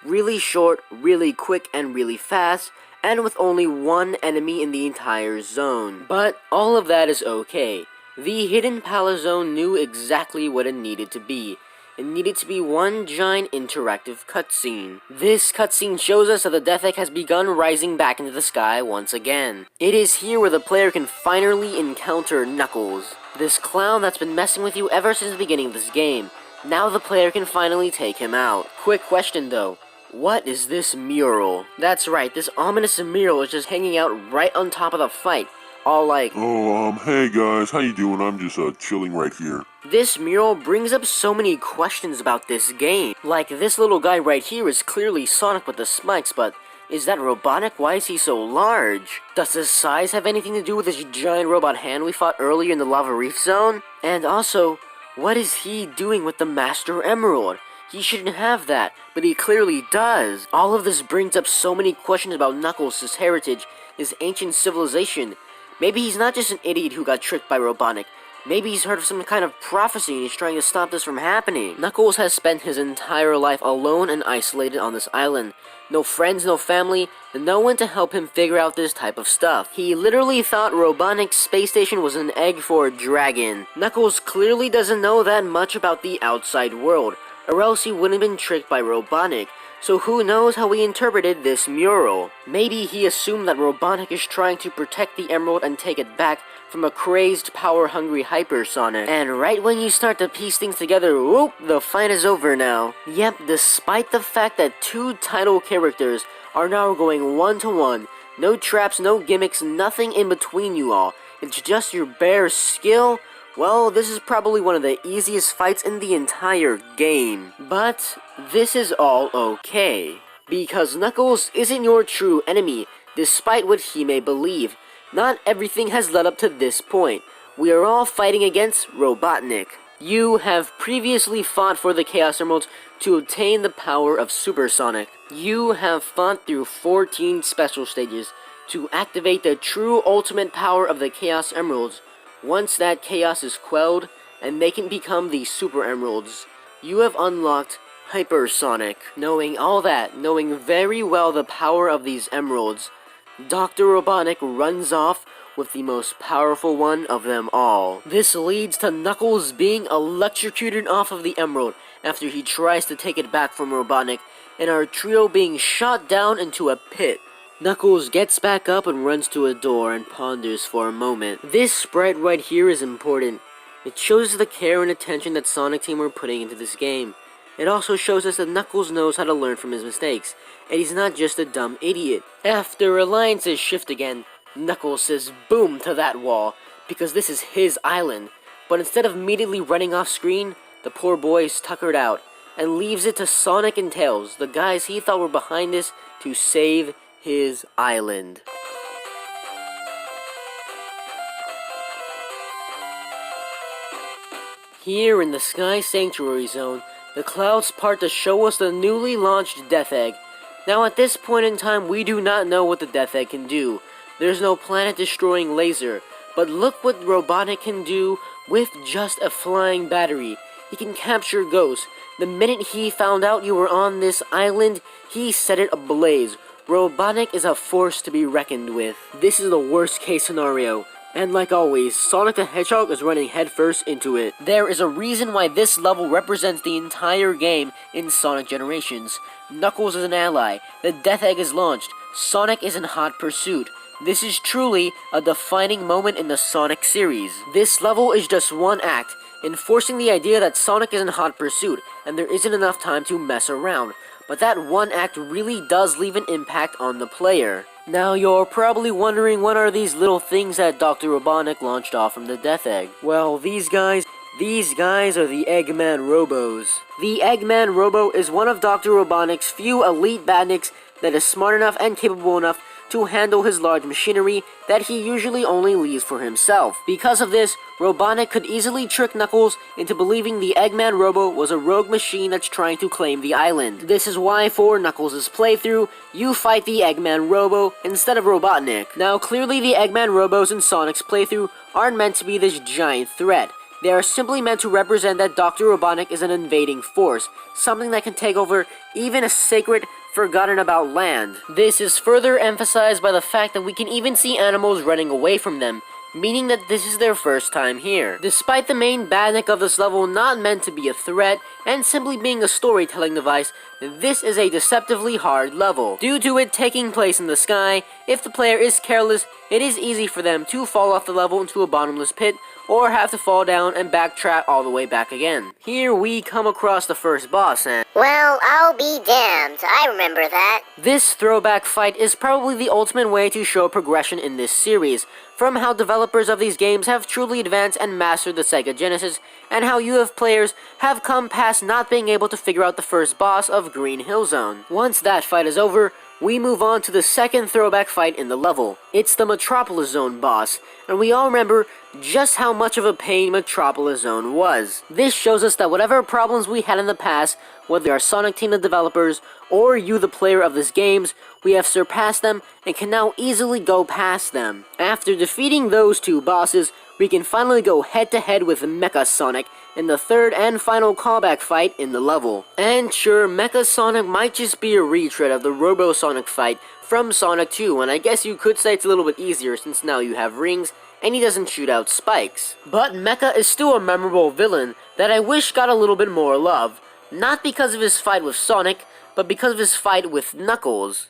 Really short, really quick, and really fast, and with only one enemy in the entire zone. But all of that is okay. The Hidden Palace Zone knew exactly what it needed to be. It needed to be one giant interactive cutscene. This cutscene shows us that the Death Egg has begun rising back into the sky once again. It is here where the player can finally encounter Knuckles, this clown that's been messing with you ever since the beginning of this game. Now the player can finally take him out. Quick question though. What is this mural? That's right, this ominous mural is just hanging out right on top of the fight. All like, Oh, hey guys, how you doing? I'm just chilling right here. this mural brings up so many questions about this game. Like, this little guy right here is clearly Sonic with the spikes, but is that robotic? Why is he so large? Does his size have anything to do with this giant robot hand we fought earlier in the Lava Reef Zone? And also, what is he doing with the Master Emerald? He shouldn't have that, but he clearly does. All of this brings up so many questions about Knuckles, his heritage, his ancient civilization. Maybe he's not just an idiot who got tricked by Robotnik. Maybe he's heard of some kind of prophecy and he's trying to stop this from happening. Knuckles has spent his entire life alone and isolated on this island. No friends, no family, and no one to help him figure out this type of stuff. He literally thought Robotnik's space station was an egg for a dragon. Knuckles clearly doesn't know that much about the outside world, or else he wouldn't have been tricked by Robotnik. So who knows how he interpreted this mural. Maybe he assumed that Robotnik is trying to protect the emerald and take it back from a crazed, power-hungry Hypersonic. And right when you start to piece things together, whoop, the fight is over now. Yep, despite the fact that two title characters are now going one-to-one, no traps, no gimmicks, nothing in between you all. It's just your bare skill. Well, this is probably one of the easiest fights in the entire game. But this is all okay, because Knuckles isn't your true enemy, despite what he may believe. Not everything has led up to this point. We are all fighting against Robotnik. You have previously fought for the Chaos Emeralds to obtain the power of Super Sonic. You have fought through 14 special stages to activate the true ultimate power of the Chaos Emeralds. Once that chaos is quelled, and they can become the Super Emeralds, you have unlocked Hypersonic. Knowing all that, knowing very well the power of these emeralds, Dr. Robotnik runs off with the most powerful one of them all. This leads to Knuckles being electrocuted off of the emerald after he tries to take it back from Robotnik, and our trio being shot down into a pit. Knuckles gets back up and runs to a door and ponders for a moment. This sprite right here is important. It shows the care and attention that Sonic Team are putting into this game. It also shows us that Knuckles knows how to learn from his mistakes, and he's not just a dumb idiot. After alliances shift again, Knuckles says boom to that wall, because this is his island. But instead of immediately running off screen, the poor boy is tuckered out, and leaves it to Sonic and Tails, the guys he thought were behind this, to save his island. Here in the Sky Sanctuary Zone, the clouds part to show us the newly launched Death Egg. Now at this point in time, we do not know what the Death Egg can do. There's no planet-destroying laser, but look what Robotnik can do with just a flying battery. He can capture ghosts. The minute he found out you were on this island, he set it ablaze. Robotnik is a force to be reckoned with. This is the worst case scenario. And like always, Sonic the Hedgehog is running headfirst into it. There is a reason why this level represents the entire game in Sonic Generations. Knuckles is an ally, the Death Egg is launched, Sonic is in hot pursuit. This is truly a defining moment in the Sonic series. This level is just one act, enforcing the idea that Sonic is in hot pursuit, and there isn't enough time to mess around. But that one act really does leave an impact on the player. Now you're probably wondering, what are these little things that Dr. Robotnik launched off from the Death Egg? Well, these guys are the Eggman Robos. The Eggman Robo is one of Dr. Robotnik's few elite badniks that is smart enough and capable enough to handle his large machinery that he usually only leaves for himself. Because of this, Robotnik could easily trick Knuckles into believing the Eggman Robo was a rogue machine that's trying to claim the island. This is why for Knuckles' playthrough, you fight the Eggman Robo instead of Robotnik. Now clearly the Eggman Robos in Sonic's playthrough aren't meant to be this giant threat. They are simply meant to represent that Dr. Robotnik is an invading force, something that can take over even a sacred, forgotten about land. This is further emphasized by the fact that we can even see animals running away from them, meaning that this is their first time here. Despite the main badnik of this level not meant to be a threat, and simply being a storytelling device, this is a deceptively hard level. Due to it taking place in the sky, if the player is careless, it is easy for them to fall off the level into a bottomless pit, or have to fall down and backtrack all the way back again. Here we come across the first boss, and Well, I'll be damned. I remember that. this throwback fight is probably the ultimate way to show progression in this series, from how developers of these games have truly advanced and mastered the Sega Genesis, and how you have players have come past not being able to figure out the first boss of Green Hill Zone. Once that fight is over, we move on to the second throwback fight in the level. It's the Metropolis Zone boss, and we all remember just how much of a pain Metropolis Zone was. This shows us that whatever problems we had in the past, whether our Sonic Team the developers, or you the player of these games, we have surpassed them and can now easily go past them. After defeating those two bosses, we can finally go head-to-head with Mecha Sonic in the third and final callback fight in the level. And sure, Mecha Sonic might just be a retread of the Robo Sonic fight from Sonic 2, and I guess you could say it's a little bit easier since now you have rings, and he doesn't shoot out spikes. But Mecha is still a memorable villain that I wish got a little bit more love, not because of his fight with Sonic, but because of his fight with Knuckles.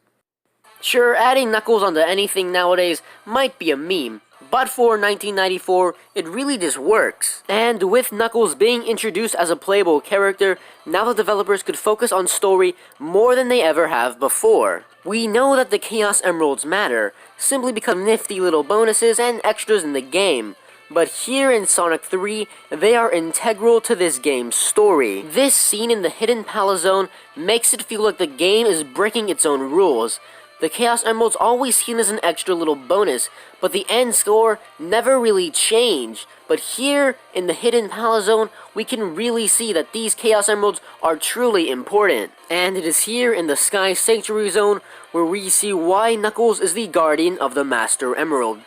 Sure, adding Knuckles onto anything nowadays might be a meme, but for 1994, it really just works. And with Knuckles being introduced as a playable character, now the developers could focus on story more than they ever have before. We know that the Chaos Emeralds matter, simply because of nifty little bonuses and extras in the game. But here in Sonic 3, they are integral to this game's story. This scene in the Hidden Palace Zone makes it feel like the game is breaking its own rules. The Chaos Emeralds always seen as an extra little bonus, but the end score never really changed. But here, in the Hidden Palace Zone, we can really see that these Chaos Emeralds are truly important. And it is here in the Sky Sanctuary Zone where we see why Knuckles is the guardian of the Master Emerald.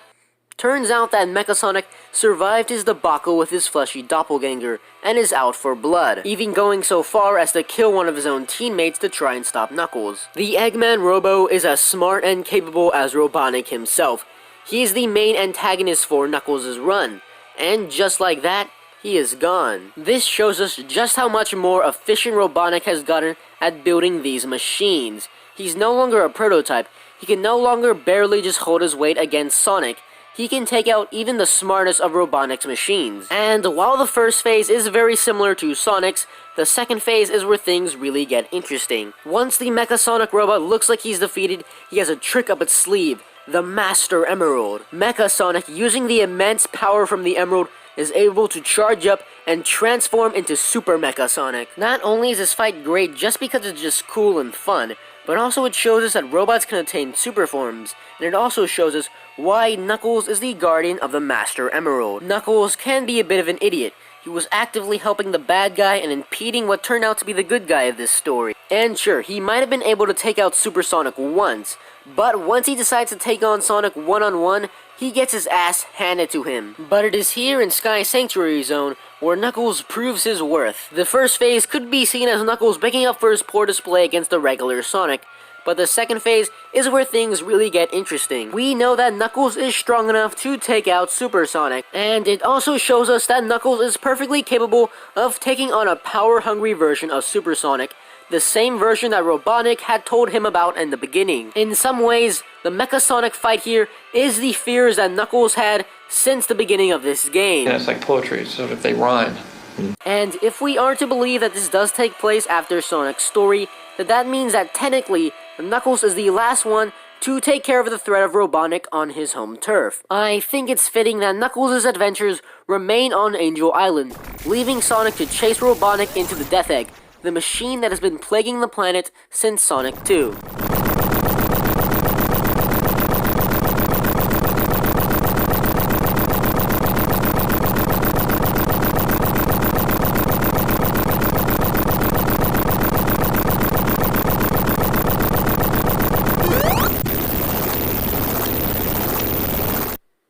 Turns out that Mecha Sonic survived his debacle with his fleshy doppelganger, and is out for blood, even going so far as to kill one of his own teammates to try and stop Knuckles. The Eggman Robo is as smart and capable as Robotnik himself. He is the main antagonist for Knuckles' run, and just like that, he is gone. This shows us just how much more efficient Robotnik has gotten at building these machines. He's no longer a prototype. He can no longer barely just hold his weight against Sonic. he can take out even the smartest of Robotnik's machines. And while the first phase is very similar to Sonic's, the second phase is where things really get interesting. Once the Mecha Sonic robot looks like he's defeated, he has a trick up its sleeve, the Master Emerald. Mecha Sonic, using the immense power from the Emerald, is able to charge up and transform into Super Mecha Sonic. Not only is this fight great just because it's just cool and fun, but also it shows us that robots can attain super forms, and it also shows us why Knuckles is the guardian of the Master Emerald. Knuckles can be a bit of an idiot. He was actively helping the bad guy and impeding what turned out to be the good guy of this story. And sure, he might have been able to take out Super Sonic once, but once he decides to take on Sonic one-on-one, he gets his ass handed to him. But it is here in Sky Sanctuary Zone where Knuckles proves his worth. The first phase could be seen as Knuckles making up for his poor display against the regular Sonic, but the second phase is where things really get interesting. We know that Knuckles is strong enough to take out Super Sonic, and it also shows us that Knuckles is perfectly capable of taking on a power-hungry version of Super Sonic, the same version that Robotnik had told him about in the beginning. In some ways, the Mecha Sonic fight here is the fears that Knuckles had since the beginning of this game. Yeah, it's like poetry, so if they rhyme. And if we are to believe that this does take place after Sonic's story, that means that technically, Knuckles is the last one to take care of the threat of Robotnik on his home turf. I think it's fitting that Knuckles' adventures remain on Angel Island, leaving Sonic to chase Robotnik into the Death Egg, the machine that has been plaguing the planet since Sonic 2.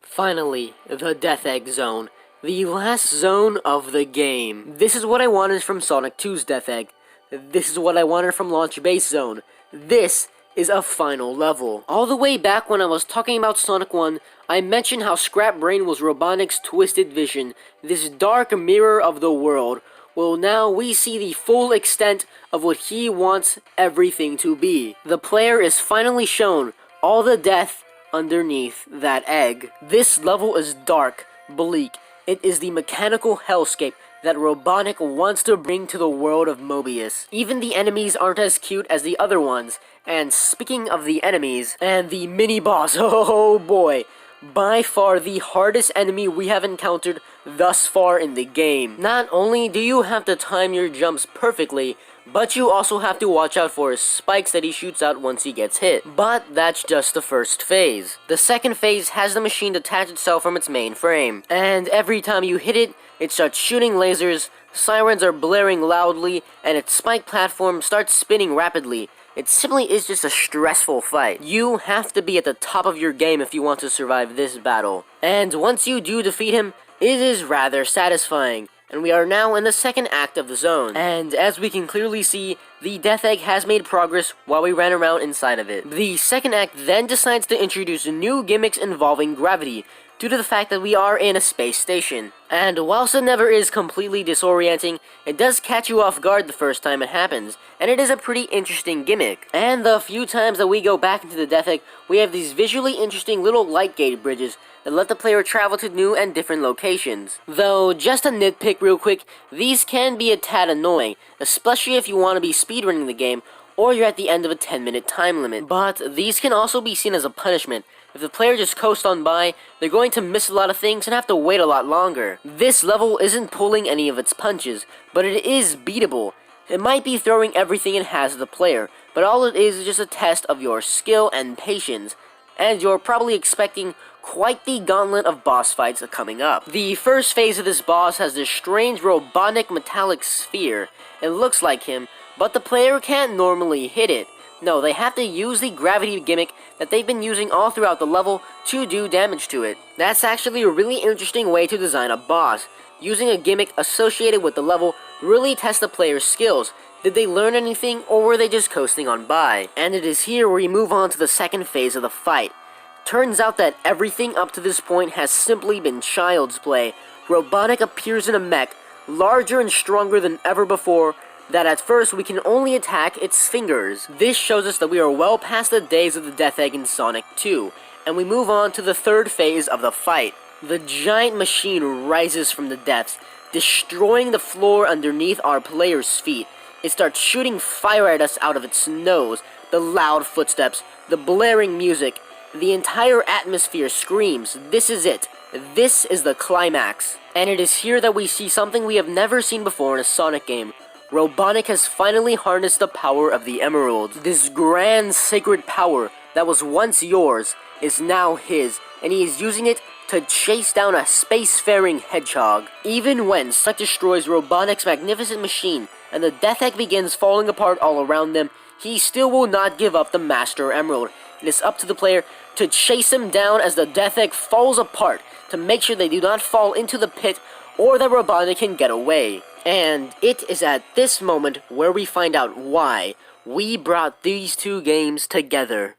Finally, the Death Egg Zone. The last zone of the game. This is what I wanted from Sonic 2's Death Egg. This is what I wanted from Launch Base Zone. This is a final level. All the way back when I was talking about Sonic 1, I mentioned how Scrap Brain was Robotnik's twisted vision, this dark mirror of the world. Well, now we see the full extent of what he wants everything to be. The player is finally shown all the death underneath that egg. This level is dark, bleak. It is the mechanical hellscape that Robotnik wants to bring to the world of Mobius. Even the enemies aren't as cute as the other ones. And speaking of the enemies, and the mini-boss, oh boy, by far the hardest enemy we have encountered thus far in the game. Not only do you have to time your jumps perfectly, but you also have to watch out for his spikes that he shoots out once he gets hit. But that's just the first phase. The second phase has the machine detach itself from its main frame, and every time you hit it, it starts shooting lasers, sirens are blaring loudly, and its spike platform starts spinning rapidly. It simply is just a stressful fight. You have to be at the top of your game if you want to survive this battle. And once you do defeat him, it is rather satisfying. And we are now in the second act of the zone. And as we can clearly see, the Death Egg has made progress while we ran around inside of it. The second act then decides to introduce new gimmicks involving gravity, due to the fact that we are in a space station. And whilst it never is completely disorienting, it does catch you off guard the first time it happens, and it is a pretty interesting gimmick. And the few times that we go back into the Death Egg, we have these visually interesting little light gate bridges that let the player travel to new and different locations. Though, just a nitpick real quick, these can be a tad annoying, especially if you want to be speedrunning the game, or you're at the end of a 10-minute time limit. But these can also be seen as a punishment. If the player just coasts on by, they're going to miss a lot of things and have to wait a lot longer. This level isn't pulling any of its punches, but it is beatable. It might be throwing everything it has at the player, but all it is just a test of your skill and patience, and you're probably expecting quite the gauntlet of boss fights coming up. The first phase of this boss has this strange Robotnik metallic sphere. It looks like him, but the player can't normally hit it. No, they have to use the gravity gimmick that they've been using all throughout the level to do damage to it. That's actually a really interesting way to design a boss. Using a gimmick associated with the level really tests the player's skills. Did they learn anything, or were they just coasting on by? And it is here where we move on to the second phase of the fight. Turns out that everything up to this point has simply been child's play. Robotnik appears in a mech, larger and stronger than ever before, that at first we can only attack its fingers. This shows us that we are well past the days of the Death Egg in Sonic 2, and we move on to the third phase of the fight. The giant machine rises from the depths, destroying the floor underneath our player's feet. It starts shooting fire at us out of its nose. The loud footsteps, the blaring music, the entire atmosphere screams, "This is it. This is the climax." And it is here that we see something we have never seen before in a Sonic game. Robotnik has finally harnessed the power of the emeralds. This grand sacred power that was once yours is now his, and he is using it to chase down a spacefaring hedgehog. Even when Sonic destroys Robotnik's magnificent machine and the Death Egg begins falling apart all around them, he still will not give up the Master Emerald. It is up to the player to chase him down as the Death Egg falls apart to make sure they do not fall into the pit or that Robotnik can get away. And it is at this moment where we find out why we brought these two games together.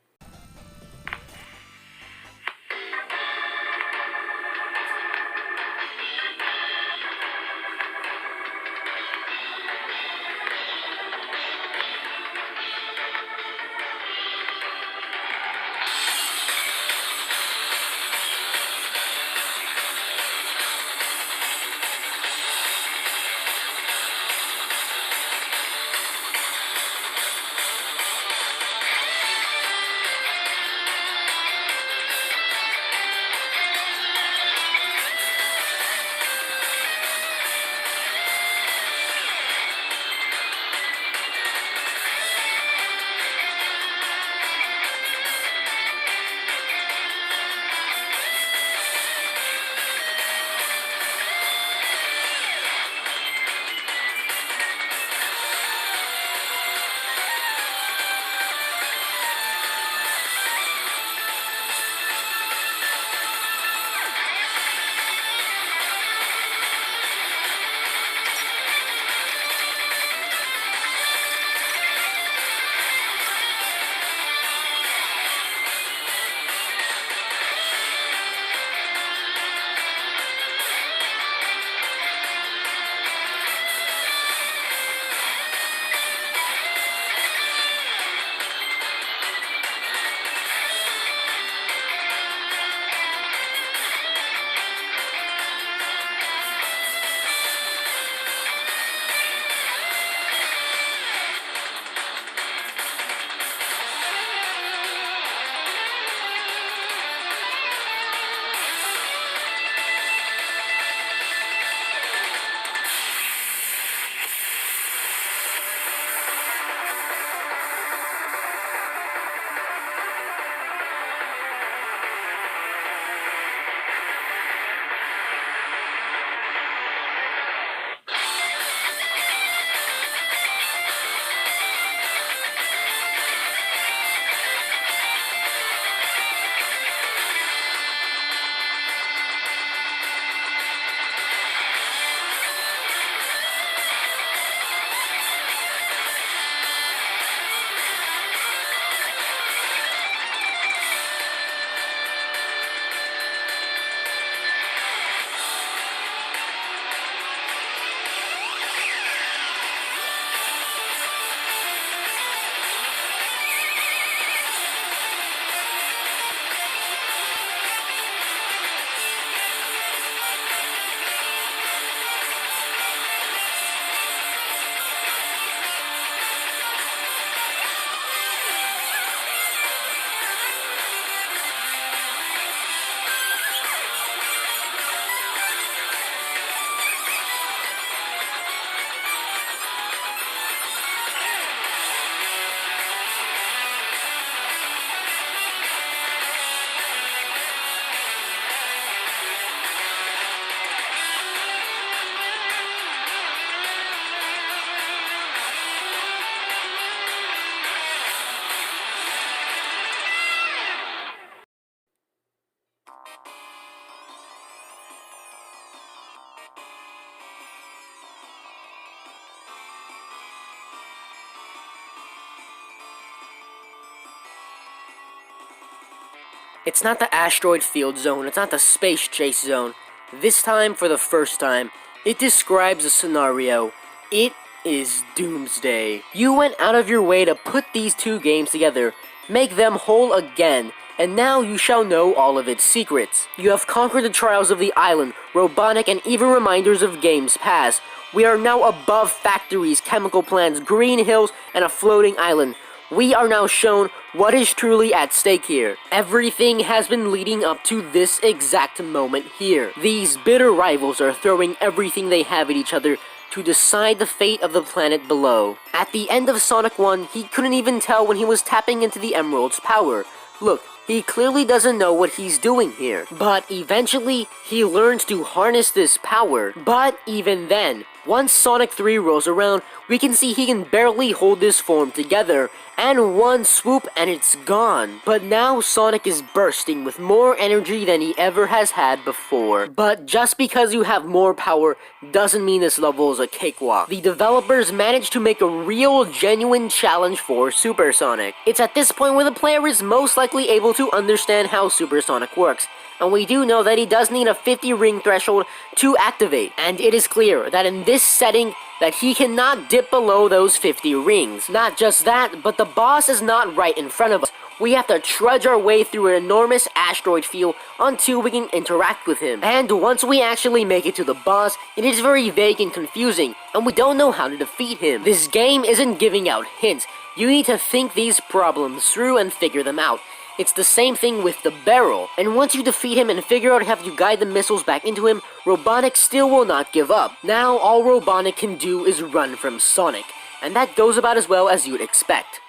It's not the asteroid field zone, it's not the space chase zone. This time, for the first time, it describes a scenario. It is Doomsday. You went out of your way to put these two games together, make them whole again, and now you shall know all of its secrets. You have conquered the trials of the island, Robotnik, and even reminders of games past. We are now above factories, chemical plants, green hills, and a floating island. We are now shown what is truly at stake here. Everything has been leading up to this exact moment here. These bitter rivals are throwing everything they have at each other to decide the fate of the planet below. At the end of Sonic 1, he couldn't even tell when he was tapping into the Emerald's power. Look, he clearly doesn't know what he's doing here. But eventually, he learns to harness this power. But even then, once Sonic 3 rolls around, we can see he can barely hold this form together, and one swoop and it's gone. But now Sonic is bursting with more energy than he ever has had before. But just because you have more power doesn't mean this level is a cakewalk. The developers managed to make a real, genuine challenge for Super Sonic. It's at this point where the player is most likely able to understand how Super Sonic works. And we do know that he does need a 50 ring threshold to activate. And it is clear that in this setting, that he cannot dip below those 50 rings. Not just that, but the boss is not right in front of us. We have to trudge our way through an enormous asteroid field until we can interact with him. And once we actually make it to the boss, it is very vague and confusing, and we don't know how to defeat him. This game isn't giving out hints. You need to think these problems through and figure them out. It's the same thing with the barrel, and once you defeat him and figure out how to guide the missiles back into him, Robotnik still will not give up. Now all Robotnik can do is run from Sonic, and that goes about as well as you'd expect.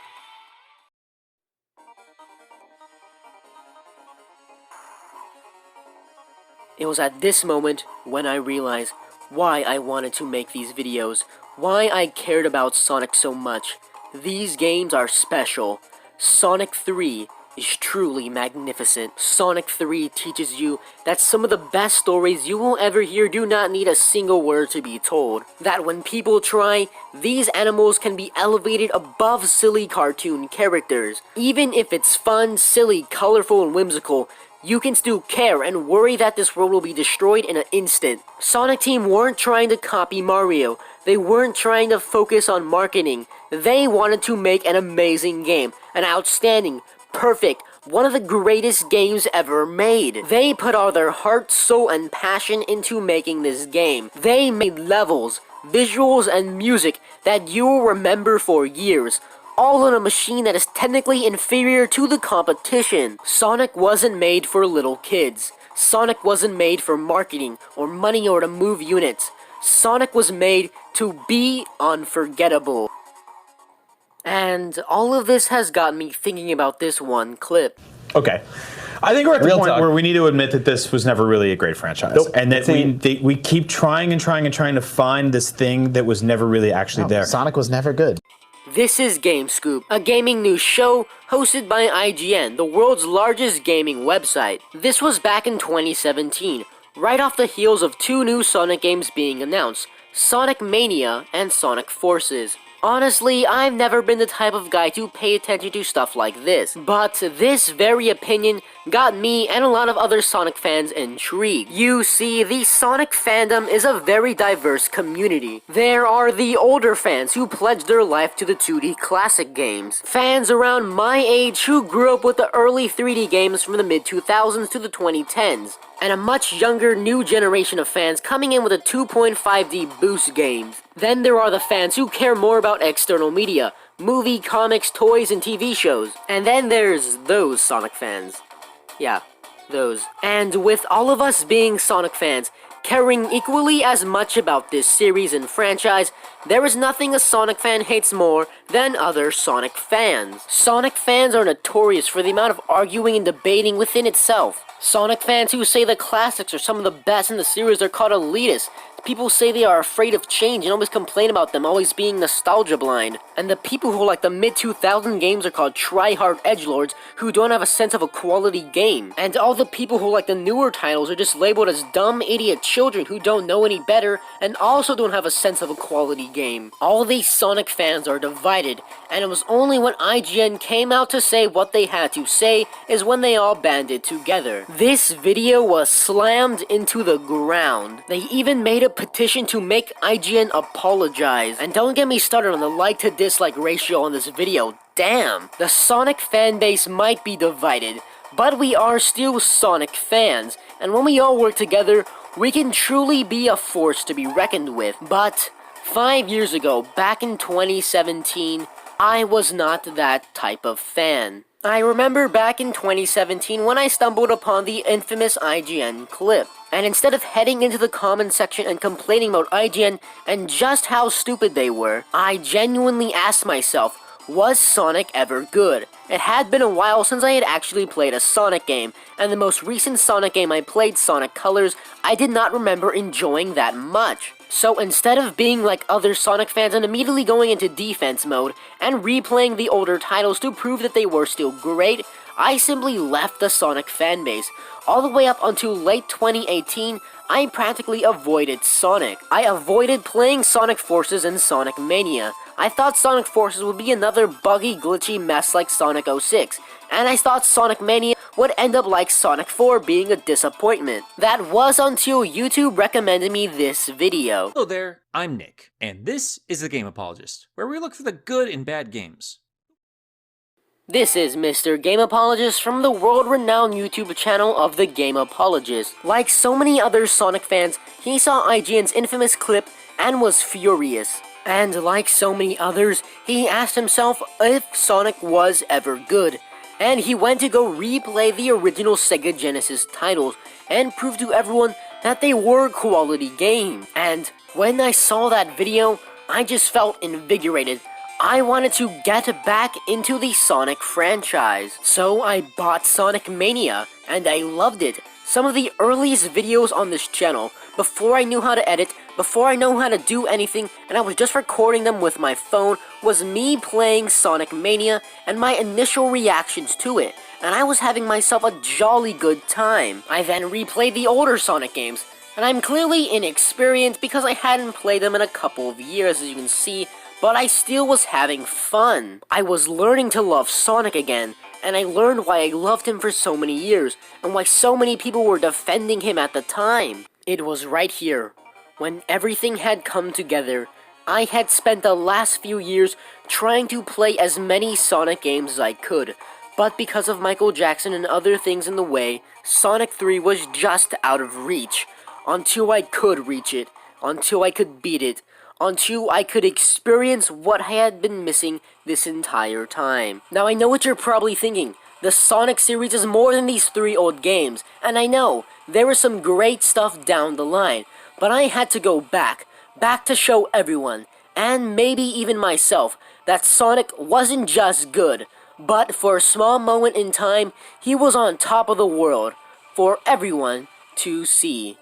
It was at this moment when I realized why I wanted to make these videos, why I cared about Sonic so much. These games are special. Sonic 3 is truly magnificent. Sonic 3 teaches you that some of the best stories you will ever hear do not need a single word to be told. That when people try, these animals can be elevated above silly cartoon characters. Even if it's fun, silly, colorful, and whimsical, you can still care and worry that this world will be destroyed in an instant. Sonic Team weren't trying to copy Mario. They weren't trying to focus on marketing. They wanted to make an amazing game, an outstanding, perfect, one of the greatest games ever made. They put all their heart, soul, and passion into making this game. They made levels, visuals, and music that you will remember for years, all on a machine that is technically inferior to the competition. Sonic wasn't made for little kids. Sonic wasn't made for marketing, or money, or to move units. Sonic was made to be unforgettable. And all of this has got me thinking about this one clip. Okay. I think we're at the Real point talk. where we need to admit that this was never really a great franchise. Nope. And that we keep trying and trying and trying to find this thing that was never really actually there. Sonic was never good. This is Game Scoop, a gaming news show hosted by IGN, the world's largest gaming website. This was back in 2017, right off the heels of two new Sonic games being announced, Sonic Mania and Sonic Forces. Honestly, I've never been the type of guy to pay attention to stuff like this, but this very opinion got me and a lot of other Sonic fans intrigued. You see, the Sonic fandom is a very diverse community. There are the older fans who pledged their life to the 2D classic games, fans around my age who grew up with the early 3D games from the mid-2000s to the 2010s, and a much younger new generation of fans coming in with the 2.5D boost games. Then there are the fans who care more about external media, movie, comics, toys, and TV shows. And then there's those Sonic fans. Yeah, those. And with all of us being Sonic fans, caring equally as much about this series and franchise, there is nothing a Sonic fan hates more than other Sonic fans. Sonic fans are notorious for the amount of arguing and debating within itself. Sonic fans who say the classics are some of the best in the series are called elitists. People say they are afraid of change and always complain about them always being nostalgia blind. And the people who like the mid-2000 games are called try-hard edgelords who don't have a sense of a quality game. And all the people who like the newer titles are just labeled as dumb idiot children who don't know any better and also don't have a sense of a quality game. All these Sonic fans are divided, and it was only when IGN came out to say what they had to say is when they all banded together. This video was slammed into the ground. They even made a petition to make IGN apologize. And don't get me started on the like to dislike ratio on this video. Damn! The Sonic fanbase might be divided, But we are still Sonic fans, and when we all work together, we can truly be a force to be reckoned with. But 5 years ago, back in 2017, I was not that type of fan. I remember back in 2017 when I stumbled upon the infamous IGN clip. And instead of heading into the comment section and complaining about IGN and just how stupid they were, I genuinely asked myself, was Sonic ever good? It had been a while since I had actually played a Sonic game, and the most recent Sonic game I played, Sonic Colors, I did not remember enjoying that much. So instead of being like other Sonic fans and immediately going into defense mode and replaying the older titles to prove that they were still great, I simply left the Sonic fanbase. All the way up until late 2018, I practically avoided Sonic. I avoided playing Sonic Forces and Sonic Mania. I thought Sonic Forces would be another buggy, glitchy mess like Sonic 06, and I thought Sonic Mania would end up like Sonic 4 being a disappointment. That was until YouTube recommended me this video. Hello there, I'm Nick, and this is The Game Apologist, where we look for the good in bad games. This is Mr. Game Apologist from the world-renowned YouTube channel of The Game Apologist. Like so many other Sonic fans, he saw IGN's infamous clip and was furious. And like so many others, he asked himself if Sonic was ever good. And he went to go replay the original Sega Genesis titles and prove to everyone that they were quality games. And when I saw that video, I just felt invigorated. I wanted to get back into the Sonic franchise. So I bought Sonic Mania, and I loved it. Some of the earliest videos on this channel, before I knew how to edit, before I knew how to do anything, and I was just recording them with my phone, was me playing Sonic Mania and my initial reactions to it, and I was having myself a jolly good time. I then replayed the older Sonic games, and I'm clearly inexperienced because I hadn't played them in a couple of years, as you can see, but I still was having fun. I was learning to love Sonic again, and I learned why I loved him for so many years, and why so many people were defending him at the time. It was right here, when everything had come together. I had spent the last few years trying to play as many Sonic games as I could, but because of Michael Jackson and other things in the way, Sonic 3 was just out of reach. Until I could reach it, until I could beat it, until I could experience what I had been missing this entire time. Now I know what you're probably thinking. The Sonic series is more than these 3 old games, and I know, there was some great stuff down the line, but I had to go back to show everyone, and maybe even myself, that Sonic wasn't just good, but for a small moment in time, he was on top of the world, for everyone to see.